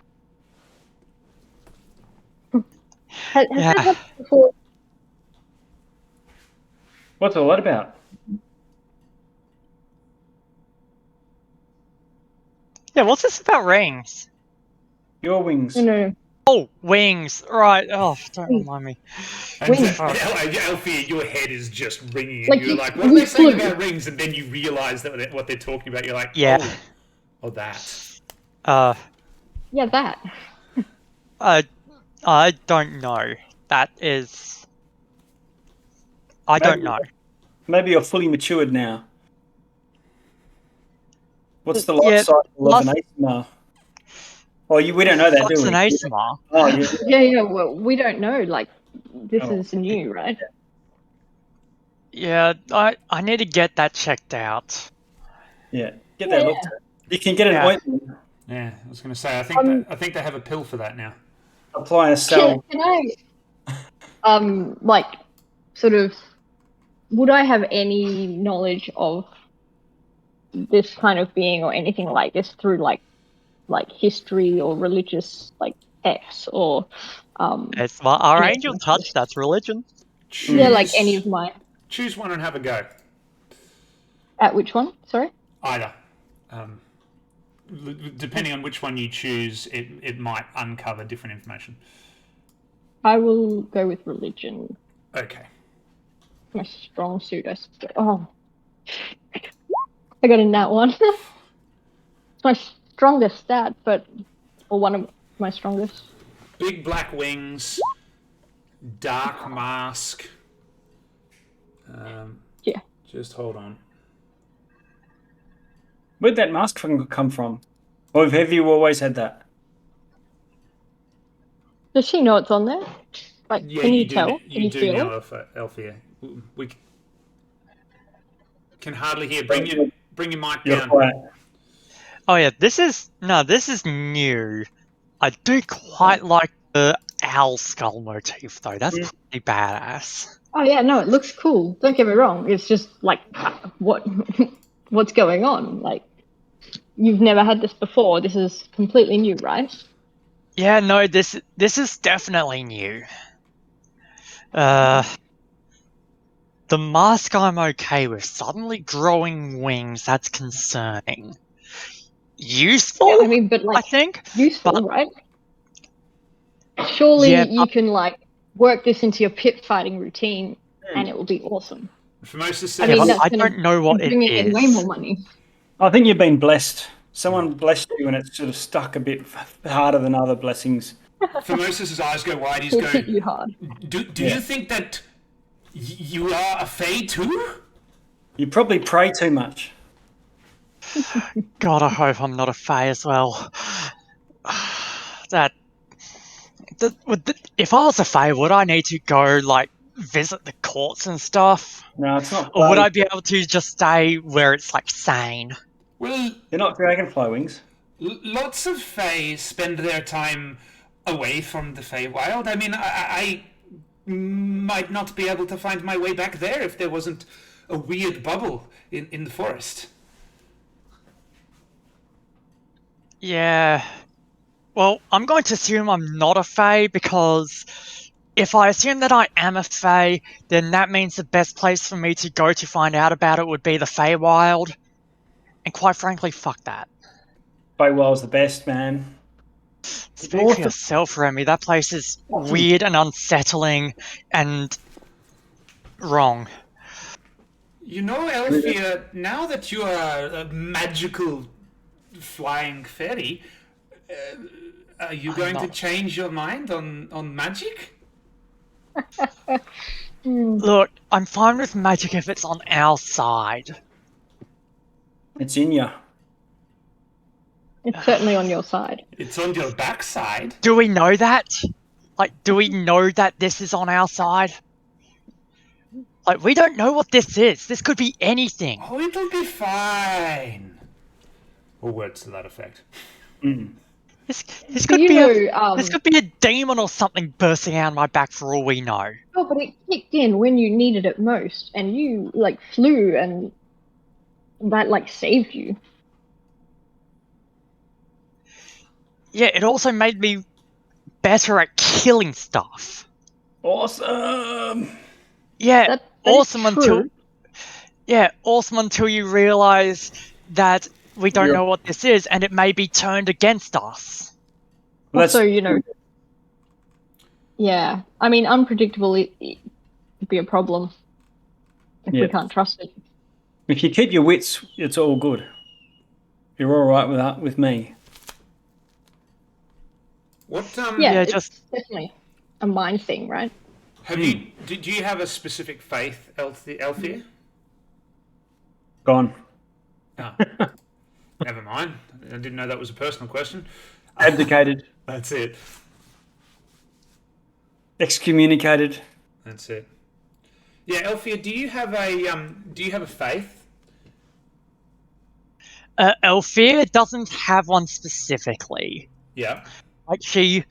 Speaker 1: Has
Speaker 4: Yeah.
Speaker 1: that happened before?
Speaker 3: What's all that about?
Speaker 4: yeah, what's this about rings?
Speaker 3: Your wings.
Speaker 1: No.
Speaker 4: Oh, wings. Right. Oh, don't remind me.
Speaker 2: And
Speaker 1: Wings.
Speaker 2: Alfie, your head is just ringing, and
Speaker 1: Like
Speaker 2: you're
Speaker 1: you-
Speaker 2: like, "What are they
Speaker 1: you
Speaker 2: saying
Speaker 1: flew.
Speaker 2: about rings?" And then you realise that what they're talking about. You're like,
Speaker 4: Yeah.
Speaker 2: oh, that."
Speaker 1: Yeah, that.
Speaker 4: I don't know. That is... I don't know.
Speaker 3: Maybe you're fully matured now. What's the life
Speaker 4: Yeah,
Speaker 3: cycle of an ASMR? Oh, we don't know that,
Speaker 4: What's
Speaker 3: do
Speaker 4: an
Speaker 3: we?
Speaker 4: ASMR?
Speaker 3: Oh, yeah.
Speaker 1: Yeah. Well, we don't know. Like, this
Speaker 3: Oh.
Speaker 1: is new, right?
Speaker 4: Yeah, I need to get that checked out.
Speaker 3: Yeah. Get that
Speaker 1: Yeah.
Speaker 3: looked at. You can get an
Speaker 4: Yeah.
Speaker 3: ointment,
Speaker 2: Yeah, I was going to say, I think they have a pill for that now.
Speaker 3: apply a cell.
Speaker 1: Can I, like, sort of, would I have any knowledge of this kind of being or anything like this through like history or religious like texts or
Speaker 4: It's our
Speaker 1: Yeah.
Speaker 4: angel touch, that's religion.
Speaker 1: yeah, like any of my
Speaker 2: Choose one and have a go.
Speaker 1: at which one? Sorry.
Speaker 2: Either. Depending on which one you choose, it might uncover different information.
Speaker 1: I will go with religion.
Speaker 2: Okay.
Speaker 1: My strong suit, I suppose. Oh, I got in that one. It's my strongest stat, or one of my strongest.
Speaker 2: Big black wings, dark mask.
Speaker 1: Yeah.
Speaker 2: Just hold on.
Speaker 3: Where'd that mask come from? Or have you always had that?
Speaker 1: Does she know it's on there? Like,
Speaker 2: Yeah,
Speaker 1: can you
Speaker 2: do
Speaker 1: tell?
Speaker 2: know-
Speaker 1: Can you
Speaker 2: do
Speaker 1: feel
Speaker 2: know,
Speaker 1: it?
Speaker 2: Althea. We can hardly hear. Bring your mic
Speaker 3: You're
Speaker 2: down.
Speaker 3: quiet.
Speaker 4: Oh yeah, this is new. I do quite like the owl skull motif though. That's
Speaker 3: Yeah.
Speaker 4: pretty badass.
Speaker 1: Oh yeah, no, it looks cool. Don't get me wrong. It's just like, what's going on? Like, you've never had this before. This is completely new, right?
Speaker 4: Yeah, no, this is definitely new. The mask I'm okay with. Suddenly growing wings, that's concerning. Useful,
Speaker 1: Yeah, I mean, but
Speaker 4: I
Speaker 1: like
Speaker 4: think.
Speaker 1: useful,
Speaker 4: but-
Speaker 1: right? Surely
Speaker 4: Yeah,
Speaker 1: you can like work this into your pit fighting routine, and it will be awesome.
Speaker 2: Formosus says,
Speaker 1: I
Speaker 4: Yeah,
Speaker 1: mean,
Speaker 4: but
Speaker 1: that's
Speaker 4: I
Speaker 1: gonna
Speaker 4: don't know what it
Speaker 1: bring in way
Speaker 4: is.
Speaker 1: more money.
Speaker 3: I think you've been blessed. Someone blessed you and it sort of stuck a bit harder than other blessings.
Speaker 2: Formosus's eyes go wide. He's
Speaker 1: It hit
Speaker 2: going,
Speaker 1: you hard.
Speaker 2: Do
Speaker 3: Yeah.
Speaker 2: you think that you are a Fae too?
Speaker 3: You probably pray too much.
Speaker 4: God, I hope I'm not a Fae as well. If I was a Fae, would I need to go, like, visit the courts and stuff?
Speaker 3: No, it's not.
Speaker 4: Or would
Speaker 3: Fae.
Speaker 4: I be able to just stay where it's, like, sane?
Speaker 2: Well,
Speaker 3: They're not dragonfly wings.
Speaker 2: lots of Fae spend their time away from the Feywild. I mean, I might not be able to find my way back there if there wasn't a weird bubble in the forest.
Speaker 4: Yeah. Well, I'm going to assume I'm not a Fae because if I assume that I am a Fae, then that means the best place for me to go to find out about it would be the Feywild. And quite frankly, fuck that.
Speaker 3: Feywild's the best, man.
Speaker 4: Speak
Speaker 3: Awesome.
Speaker 4: for yourself, Remy. That place is weird and unsettling and wrong.
Speaker 2: You know, Elfia, now that you are a magical flying fairy, are you going to
Speaker 4: not.
Speaker 2: change your mind on magic?
Speaker 4: Look, I'm fine with magic if it's on our side.
Speaker 3: It's in ya.
Speaker 1: It's certainly on your side.
Speaker 2: It's on your backside.
Speaker 4: Do we know that? Like, do we know that this is on our side? Like, we don't know what this is. This could be anything.
Speaker 2: Oh, it'll be fine. Or words to that effect.
Speaker 4: This
Speaker 1: Do
Speaker 4: could
Speaker 1: you
Speaker 4: be
Speaker 1: know,
Speaker 4: this could be a demon or something bursting out of my back for all we know.
Speaker 1: Oh, but it kicked in when you needed it most, and you like flew, and that like saved you.
Speaker 4: Yeah, it also made me better at killing stuff.
Speaker 3: Awesome.
Speaker 4: Yeah,
Speaker 1: That is
Speaker 4: awesome until
Speaker 1: true.
Speaker 4: awesome until you realize that we don't
Speaker 3: Yeah.
Speaker 4: know what this is, and it may be turned against us.
Speaker 3: Well, that's
Speaker 1: Also, you know, yeah. I mean, unpredictable could be a problem if
Speaker 3: Yeah.
Speaker 1: we can't trust it.
Speaker 3: if you keep your wits, it's all good. You're all right with that, with me.
Speaker 2: What
Speaker 1: Yeah,
Speaker 4: Yeah,
Speaker 1: it's
Speaker 4: just
Speaker 1: definitely a mind thing, right?
Speaker 2: have you? Do you have a specific faith, Elfia?
Speaker 3: Gone.
Speaker 2: Oh, never mind. I didn't know that was a personal question.
Speaker 3: Abdicated.
Speaker 2: That's it.
Speaker 3: Excommunicated.
Speaker 2: That's it. Yeah, Elfia, do you have a faith?
Speaker 4: Elfia doesn't have one specifically.
Speaker 2: Yeah.
Speaker 4: Like she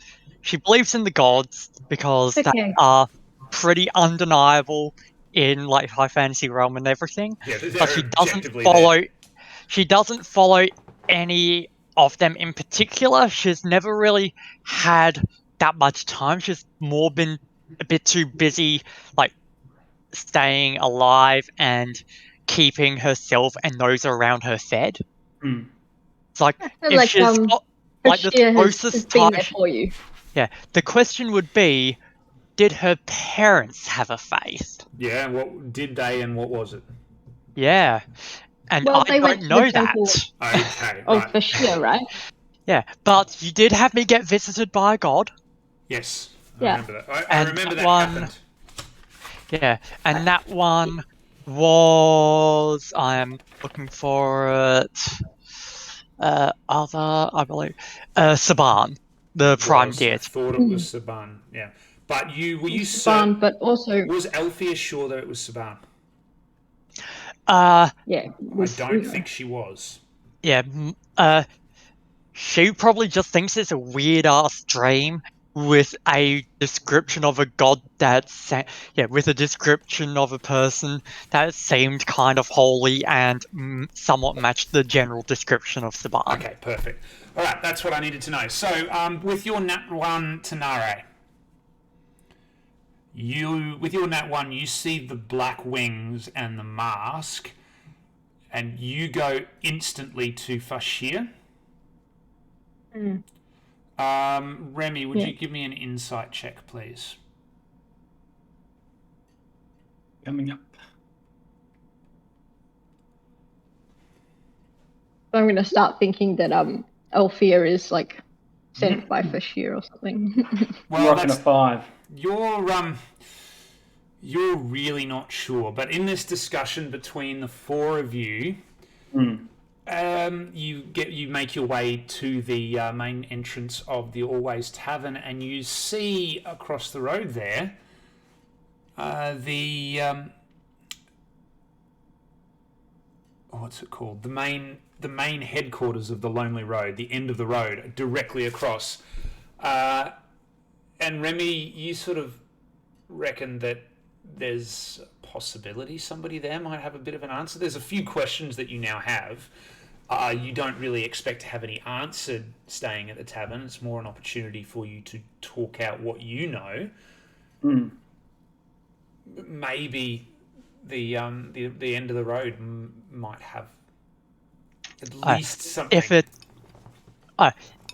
Speaker 4: believes in the gods because
Speaker 1: Okay.
Speaker 4: they are pretty undeniable in like high fantasy realm and everything.
Speaker 2: Yeah, they're
Speaker 4: But she doesn't
Speaker 2: objectively
Speaker 4: follow. She doesn't follow any of them in particular. She's never really had that much time. She's more been a bit too busy, like staying alive and keeping herself and those around her fed.
Speaker 3: Mm.
Speaker 4: It's like if
Speaker 1: Like,
Speaker 4: she's got like the
Speaker 1: Bashir has
Speaker 4: closest
Speaker 1: been
Speaker 4: time.
Speaker 1: there for you.
Speaker 4: Yeah, the question would be, did her parents have a faith?
Speaker 2: Yeah. What did they, and what was it?
Speaker 4: Yeah, and
Speaker 1: Well,
Speaker 4: I
Speaker 1: they went
Speaker 4: don't
Speaker 1: to the
Speaker 4: know that.
Speaker 1: temple.
Speaker 2: Okay.
Speaker 1: Of
Speaker 2: Right.
Speaker 1: Bashir, right?
Speaker 4: Yeah, but you did have me get visited by a god.
Speaker 2: Yes. I
Speaker 1: Yeah.
Speaker 2: remember that. I
Speaker 4: And
Speaker 2: remember
Speaker 4: that
Speaker 2: that
Speaker 4: one-
Speaker 2: happened.
Speaker 4: Yeah, and that one was I am looking for it. I believe, Saban, the prime
Speaker 2: Was.
Speaker 4: deity.
Speaker 2: Thought it was Saban. Yeah. But were you
Speaker 1: Saban,
Speaker 2: certain?
Speaker 1: but also,
Speaker 2: Was Elfia sure that it was Saban?
Speaker 4: Uh,
Speaker 1: yeah.
Speaker 2: I don't think she was.
Speaker 4: yeah, she probably just thinks it's a weird ass dream with a description of a god with a description of a person that seemed kind of holy and somewhat matched the general description of Saban.
Speaker 2: Okay, perfect. All right, that's what I needed to know. So, with your Nat 1 Tanare, with your Nat 1, you see the black wings and the mask, and you go instantly to Fashir. Remy, would
Speaker 1: Yeah.
Speaker 2: you give me an insight check, please?
Speaker 3: Coming up.
Speaker 1: I'm going to start thinking that Elfia is like sent by Fashir or something.
Speaker 2: Well,
Speaker 3: Rocking a 5.
Speaker 2: you're really not sure, but in this discussion between the four of you, You make your way to the main entrance of the Always Tavern, and you see across the road there the what's it called? The main headquarters of the Lonely Road, the end of the road, directly across. And Remy, you sort of reckon that there's a possibility somebody there might have a bit of an answer. There's a few questions that you now have. You don't really expect to have any answered staying at the tavern. It's more an opportunity for you to talk out what you know. Maybe the end of the road might have at least something.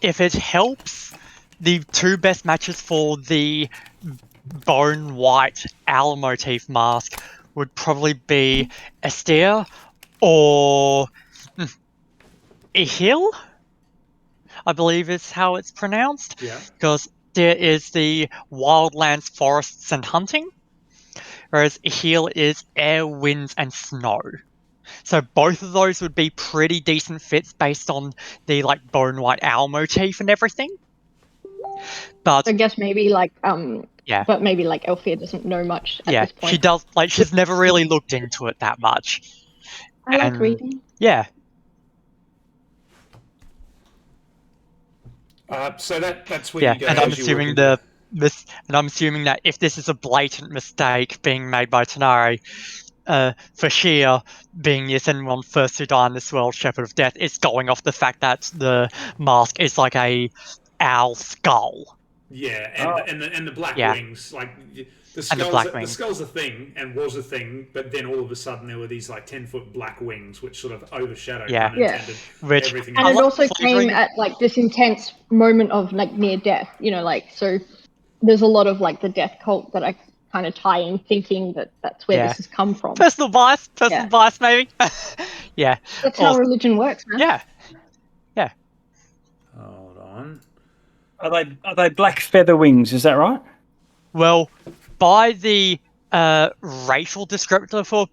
Speaker 4: If it helps, the two best matches for the bone white owl motif mask would probably be Estea or Ihil, I believe is how it's pronounced.
Speaker 2: Yeah.
Speaker 4: Because there is the wildlands, forests, and hunting, whereas Ihil is air, winds, and snow. So both of those would be pretty decent fits based on the like bone white owl motif and everything. But
Speaker 1: I guess maybe like
Speaker 4: yeah.
Speaker 1: But maybe like Elfia doesn't know much at this point.
Speaker 4: She does. Like she's never really looked into it that much.
Speaker 1: I like reading.
Speaker 4: Yeah.
Speaker 2: So that's where you go.
Speaker 4: And I'm assuming I'm assuming that if this is a blatant mistake being made by Tanare, Fashir, being the Ascended One first to die in this world, Shepherd of Death, it's going off the fact that the mask is like a owl skull.
Speaker 2: Yeah, and the black wings, like the skull's a thing and was a thing, but then all of a sudden there were these like 10-foot black wings which sort of overshadowed everything
Speaker 1: and
Speaker 2: else.
Speaker 1: it also came at like this intense moment of like near death, like so there's a lot of like the death cult that I kind of tie in thinking that that's where this has come from.
Speaker 4: Personal bias maybe. Yeah,
Speaker 1: that's how religion works, man.
Speaker 4: Yeah.
Speaker 2: Hold on.
Speaker 3: Are they black feather wings? Is that right?
Speaker 4: Well, by the racial descriptor for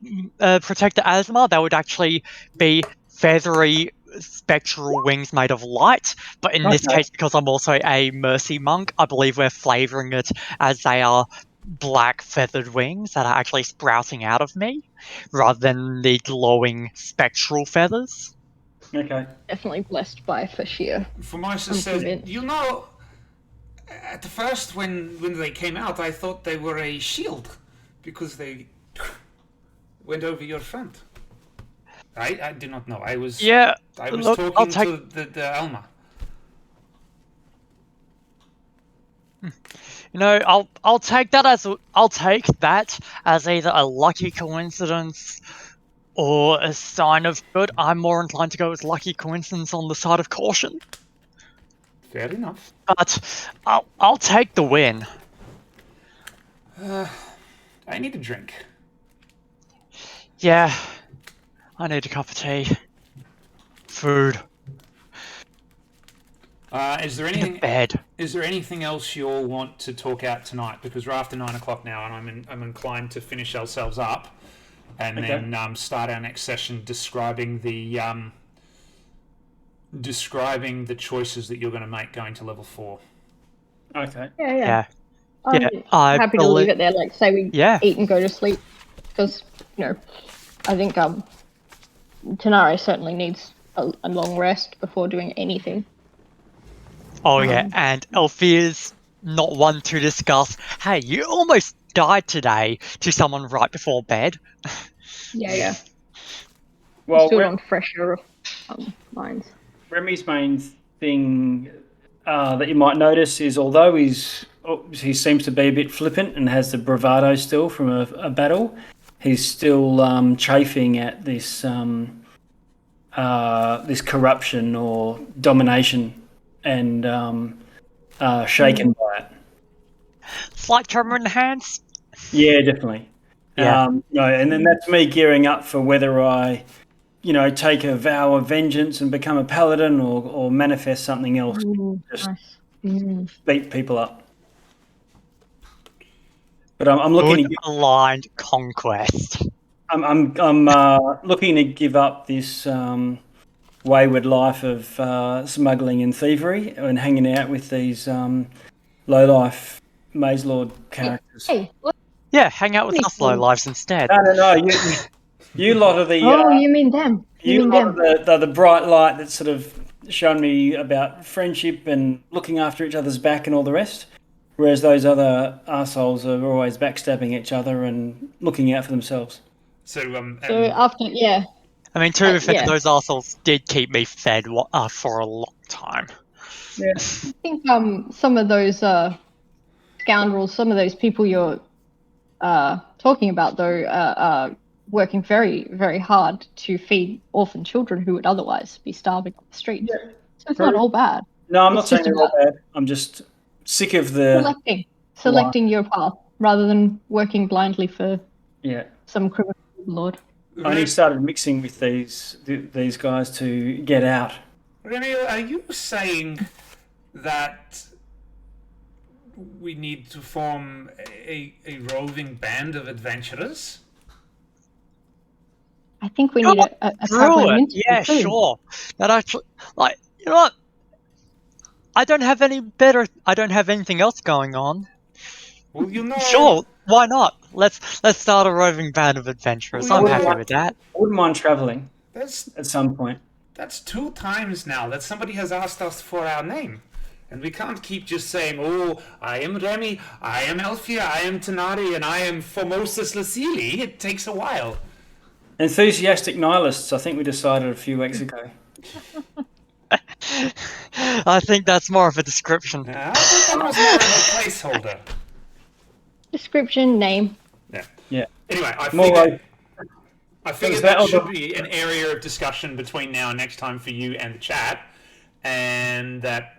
Speaker 4: Protector Asmar, that would actually be feathery spectral wings made of light. But in this case, because I'm also a mercy monk, I believe we're flavouring it as they are black feathered wings that are actually sprouting out of me, rather than the glowing spectral feathers.
Speaker 3: Okay.
Speaker 1: Definitely blessed by Fashir.
Speaker 2: Formosa said, at the first, when they came out, I thought they were a shield because they went over your front. I did not know. I was talking to the Alma.
Speaker 4: I'll take that as either a lucky coincidence or a sign of good. I'm more inclined to go with lucky coincidence on the side of caution.
Speaker 2: Fair enough.
Speaker 4: But I'll take the win.
Speaker 2: I need a drink.
Speaker 4: Yeah, I need a cup of tea. Food.
Speaker 2: Is there anything?
Speaker 4: Bed.
Speaker 2: Is there anything else you all want to talk out tonight? Because we're after 9 o'clock now, and I'm inclined to finish ourselves up, and then start our next session describing the choices that you're going to make going to level 4.
Speaker 3: Okay.
Speaker 1: Yeah. I'm happy to leave it there. Like, say we eat and go to sleep, because I think Tanare certainly needs a long rest before doing anything.
Speaker 4: Oh yeah, and Elfia's not one to discuss, hey, you almost died today, to someone right before bed.
Speaker 1: Yeah.
Speaker 3: Well,
Speaker 1: still on fresher minds.
Speaker 3: Remy's main thing that you might notice is, although he seems to be a bit flippant and has the bravado still from a battle, he's still chafing at this this corruption or domination, and shaken by it.
Speaker 4: Slight tremor in the hands?
Speaker 3: Yeah, definitely.
Speaker 4: Yeah.
Speaker 3: And then that's me gearing up for whether I, take a vow of vengeance and become a paladin, or manifest something else. Beat people up. But I'm looking
Speaker 4: Good aligned conquest.
Speaker 3: I'm looking to give up this wayward life of smuggling and thievery and hanging out with these low-life Maze Lord characters.
Speaker 1: Hey, what?
Speaker 4: Yeah, hang out with us low lives instead.
Speaker 3: No, you lot are the
Speaker 1: Oh, you mean them? You mean them?
Speaker 3: are the bright light that's sort of shown me about friendship and looking after each other's back and all the rest. Whereas those other arseholes are always backstabbing each other and looking out for themselves.
Speaker 2: So
Speaker 1: So after, yeah.
Speaker 4: I mean, to be fair,
Speaker 1: yeah.
Speaker 4: those assholes did keep me fed for a long time.
Speaker 3: Yeah.
Speaker 1: I think some of those scoundrels, some of those people you're talking about, though, are working very, very hard to feed orphan children who would otherwise be starving on the streets.
Speaker 3: Yeah.
Speaker 1: So it's not all bad.
Speaker 3: No, I'm not
Speaker 1: It's
Speaker 3: saying
Speaker 1: just
Speaker 3: they're all bad. I'm just sick of the
Speaker 1: selecting your path rather than working blindly for some criminal lord.
Speaker 3: I only started mixing with these guys to get out.
Speaker 2: Remy, are you saying that we need to form a roving band of adventurers?
Speaker 1: I think we need a traveling minstrel.
Speaker 4: Yeah,
Speaker 1: too.
Speaker 4: sure. That actually, like, you know what? I don't have anything else going on.
Speaker 2: Well, you know.
Speaker 4: Sure, why not? Let's start a roving band of adventurers.
Speaker 2: Well,
Speaker 4: I'm
Speaker 2: you
Speaker 4: happy
Speaker 2: know
Speaker 4: with that.
Speaker 3: I wouldn't mind traveling
Speaker 2: That's
Speaker 3: at some point.
Speaker 2: 2 times now that somebody has asked us for our name. And we can't keep just saying, oh, I am Remy, I am Elfia, I am Tanari, and I am Formosus Lacili. It takes a while.
Speaker 3: Enthusiastic nihilists, I think we decided a few weeks ago.
Speaker 4: I think that's more of a description.
Speaker 2: I thought that was more of a placeholder.
Speaker 1: Description, name.
Speaker 3: Yeah.
Speaker 2: Anyway, I figured
Speaker 3: that
Speaker 2: that should be an area of discussion between now and next time for you and the chat, and that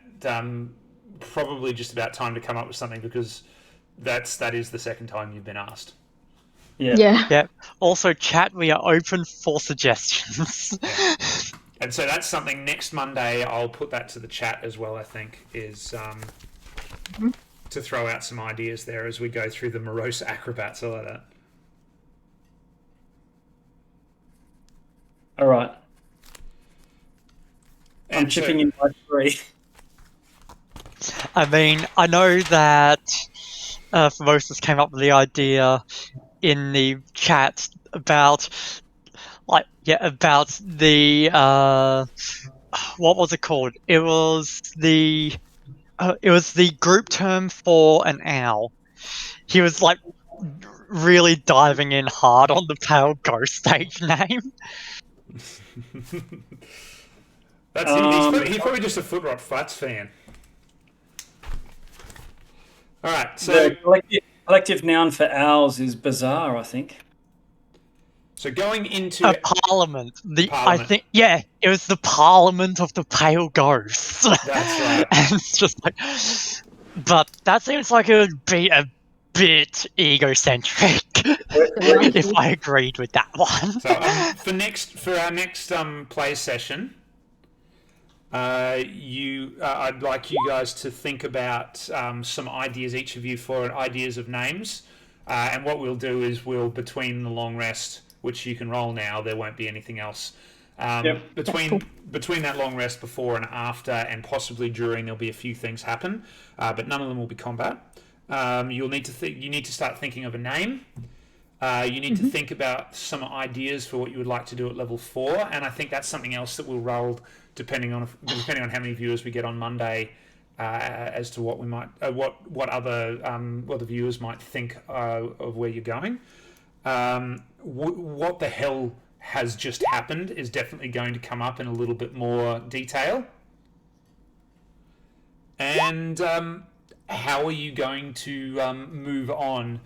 Speaker 2: probably just about time to come up with something because that is the second time you've been asked.
Speaker 1: Yeah.
Speaker 4: Also, chat, we are open for suggestions.
Speaker 2: And so that's something next Monday. I'll put that to the chat as well. I think is to throw out some ideas there as we go through the morose acrobats. I like that.
Speaker 3: All right. I'm
Speaker 2: And
Speaker 3: chipping in by 3.
Speaker 4: I mean, I know that Formosus came up with the idea in the chat about the what was it called? It was the group term for an owl. He was like really diving in hard on the Pale Ghost stage name.
Speaker 2: That's he's probably just a Foot Rot Flats fan. All right, so
Speaker 3: The collective noun for owls is bizarre, I think.
Speaker 2: so going into
Speaker 4: A parliament. I
Speaker 2: Parliament.
Speaker 4: think, yeah, it was the Parliament of the Pale Ghosts.
Speaker 2: That's right.
Speaker 4: And it's just like, but that seems like it would be a bit egocentric if I agreed with that one.
Speaker 2: So for our next play session, I'd like you guys to think about some ideas, each of you, for ideas of names. And what we'll do is between the long rest, which you can roll now, there won't be anything else. Between that long rest before and after, and possibly during, there'll be a few things happen, but none of them will be combat. You need to start thinking of a name. You need to think about some ideas for what you would like to do at level 4, and I think that's something else that we'll roll depending on how many viewers we get on Monday, as to what we might what the viewers might think of where you're going. What the hell has just happened is definitely going to come up in a little bit more detail. And how are you going to move on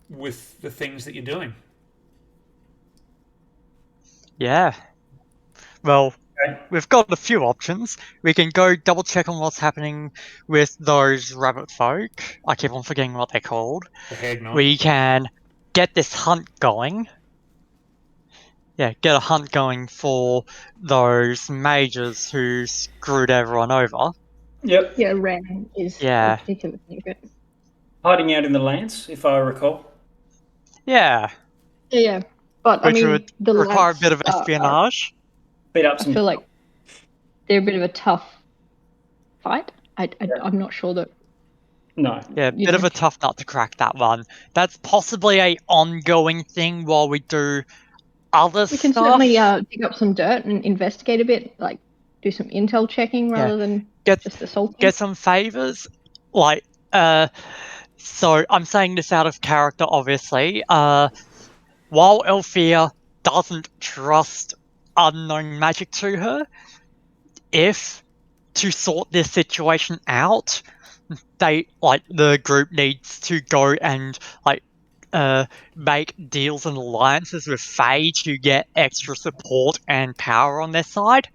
Speaker 2: with the things that you're doing?
Speaker 4: Yeah. Well, we've got a few options. We can go double check on what's happening with those rabbit folk. I keep on forgetting what they're called.
Speaker 2: The Hagnon.
Speaker 4: We can get this hunt going. Yeah, get a hunt going for those mages who screwed everyone over.
Speaker 3: Yep.
Speaker 1: Yeah, Ren is
Speaker 4: Yeah.
Speaker 1: a particular favorite.
Speaker 3: Hiding out in the lands, if I recall.
Speaker 4: Yeah,
Speaker 1: Yeah. But I
Speaker 4: which
Speaker 1: mean,
Speaker 4: would
Speaker 1: the
Speaker 4: require a
Speaker 1: lads
Speaker 4: bit of
Speaker 1: are-
Speaker 4: espionage.
Speaker 3: beat up
Speaker 1: I
Speaker 3: some.
Speaker 1: feel like they're a bit of a tough fight. I'm not sure that.
Speaker 3: No.
Speaker 4: Yeah,
Speaker 1: You
Speaker 4: bit of
Speaker 1: know.
Speaker 4: a tough nut to crack, that one. That's possibly a ongoing thing while we do other
Speaker 1: We can
Speaker 4: stuff.
Speaker 1: certainly dig up some dirt and investigate a bit, like do some intel checking rather than just assaulting.
Speaker 4: Get some favors. Like, so I'm saying this out of character, obviously. While Elfia doesn't trust unknown magic to her, if to sort this situation out, the group needs to go and make deals and alliances with Faye to get extra support and power on their side,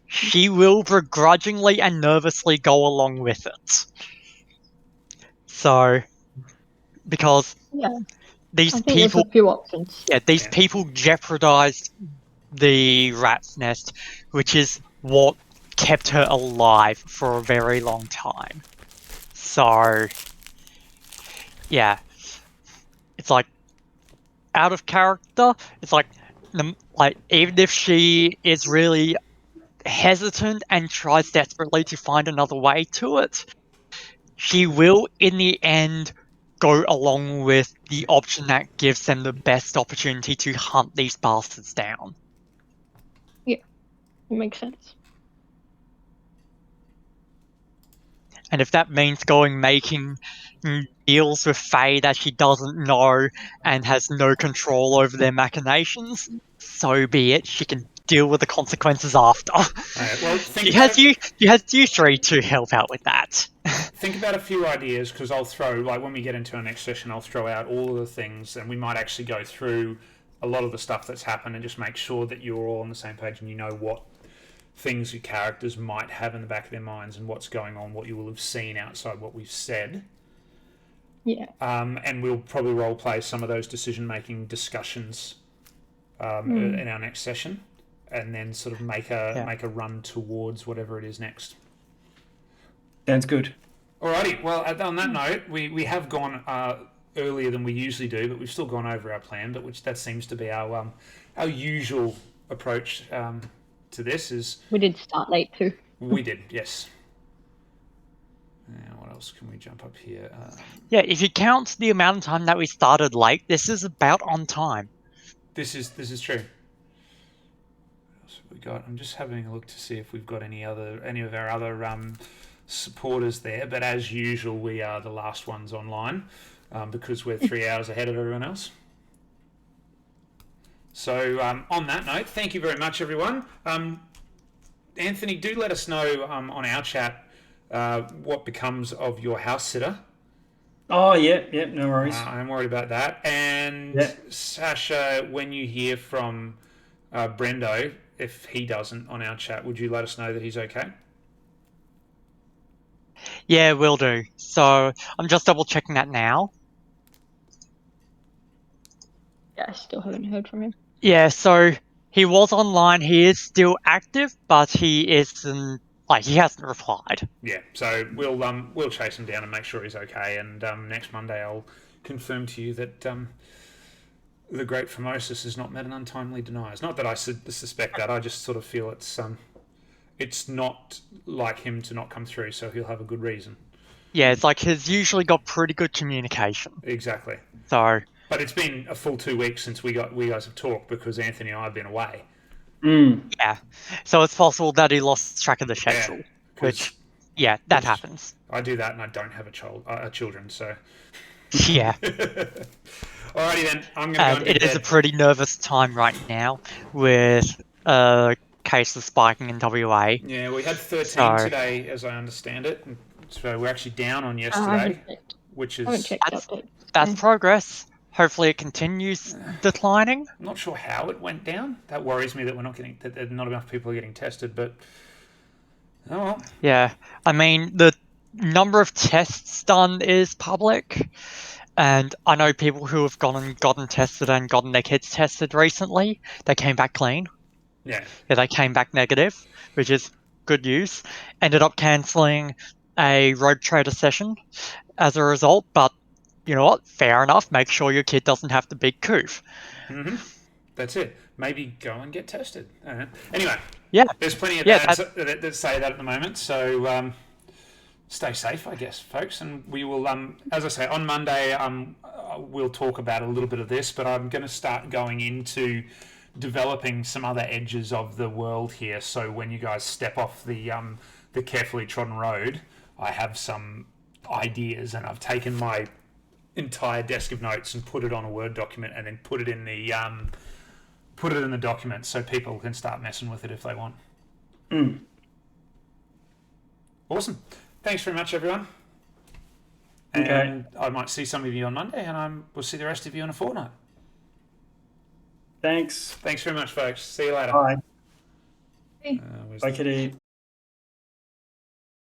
Speaker 4: she will begrudgingly and nervously go along with it. So, because
Speaker 1: Yeah,
Speaker 4: these
Speaker 1: I think there's
Speaker 4: people,
Speaker 1: a few options.
Speaker 4: these people jeopardized the rat's nest, which is what kept her alive for a very long time. So, yeah, it's like out of character. It's like even if she is really hesitant and tries desperately to find another way to it, she will in the end go along with the option that gives them the best opportunity to hunt these bastards down.
Speaker 1: Yeah, it makes sense.
Speaker 4: And if that means making deals with Faye that she doesn't know and has no control over their machinations, so be it. She can deal with the consequences after.
Speaker 2: Well,
Speaker 4: she has you three to help out with that.
Speaker 2: Think about a few ideas, because I'll throw, like when we get into our next session, I'll throw out all of the things, and we might actually go through a lot of the stuff that's happened and just make sure that you're all on the same page and you know what things your characters might have in the back of their minds and what's going on, what you will have seen outside what we've said.
Speaker 1: Yeah.
Speaker 2: And we'll probably role play some of those decision-making discussions in our next session, and then sort of make a run towards whatever it is next.
Speaker 3: Sounds good.
Speaker 2: Alrighty, well, on that note, we have gone earlier than we usually do, but we've still gone over our plan, but that seems to be our usual approach to this. Is
Speaker 1: we did start late too.
Speaker 2: We did, yes. Now, what else can we jump up here?
Speaker 4: Yeah, if you count the amount of time that we started late, this is about on time.
Speaker 2: This is true. What else have we got? I'm just having a look to see if we've got any of our other supporters there, but as usual, we are the last ones online because we're 3 hours ahead of everyone else. So on that note, thank you very much, everyone. Anthony, do let us know on our chat what becomes of your house sitter.
Speaker 3: Oh, yeah, no worries.
Speaker 2: I'm worried about that. And Sasha, when you hear from Brendo, if he doesn't on our chat, would you let us know that he's okay?
Speaker 4: Yeah, will do. So I'm just double checking that now.
Speaker 1: Yeah, I still haven't heard from him.
Speaker 4: Yeah, so he was online. He is still active, but he isn't. He hasn't replied.
Speaker 2: Yeah, so we'll chase him down and make sure he's okay. And next Monday, I'll confirm to you that the great Formosus has not met an untimely deniers. Not that I suspect that. I just sort of feel it's not like him to not come through, so he'll have a good reason.
Speaker 4: Yeah, it's like he's usually got pretty good communication.
Speaker 2: Exactly.
Speaker 4: So.
Speaker 2: But it's been a full 2 weeks since we guys have talked because Anthony and I have been away.
Speaker 4: Yeah, so it's possible that he lost track of the schedule.
Speaker 2: Yeah,
Speaker 4: that happens.
Speaker 2: I do that, and I don't have children, so.
Speaker 4: Yeah.
Speaker 2: Alrighty then, I'm going to go.
Speaker 4: It is a pretty nervous time right now with cases spiking in WA.
Speaker 2: Yeah, we had 13 today, as I understand it. So we're actually down on yesterday, which is
Speaker 4: that's progress. Hopefully, it continues declining.
Speaker 2: I'm not sure how it went down. That worries me that that not enough people are getting tested. But oh well.
Speaker 4: Yeah, I mean the number of tests done is public, and I know people who have gone and gotten tested and gotten their kids tested recently. They came back clean.
Speaker 2: Yeah,
Speaker 4: they came back negative, which is good news. Ended up cancelling a Rogue Trader session as a result, but you know what? Fair enough. Make sure your kid doesn't have the big coof.
Speaker 2: Mm-hmm. that's it. Maybe go and get tested. I don't know. Anyway,
Speaker 4: Yeah.
Speaker 2: there's plenty of
Speaker 4: Yeah,
Speaker 2: ads that say that at the moment. So stay safe, I guess, folks. And we will, as I say, on Monday, we'll talk about a little bit of this, but I'm going to start going into developing some other edges of the world here. So when you guys step off the carefully trodden road, I have some ideas, and I've taken my entire desk of notes and put it on a Word document, and then put it in the document so people can start messing with it if they want. Awesome. Thanks very much, everyone.
Speaker 3: Okay.
Speaker 2: And I might see some of you on Monday, and we'll see the rest of you in a fortnight.
Speaker 3: Thanks.
Speaker 2: Thanks very much, folks. See you later.
Speaker 3: Bye.
Speaker 2: Where's
Speaker 3: Bye,
Speaker 2: the-
Speaker 3: Kitty.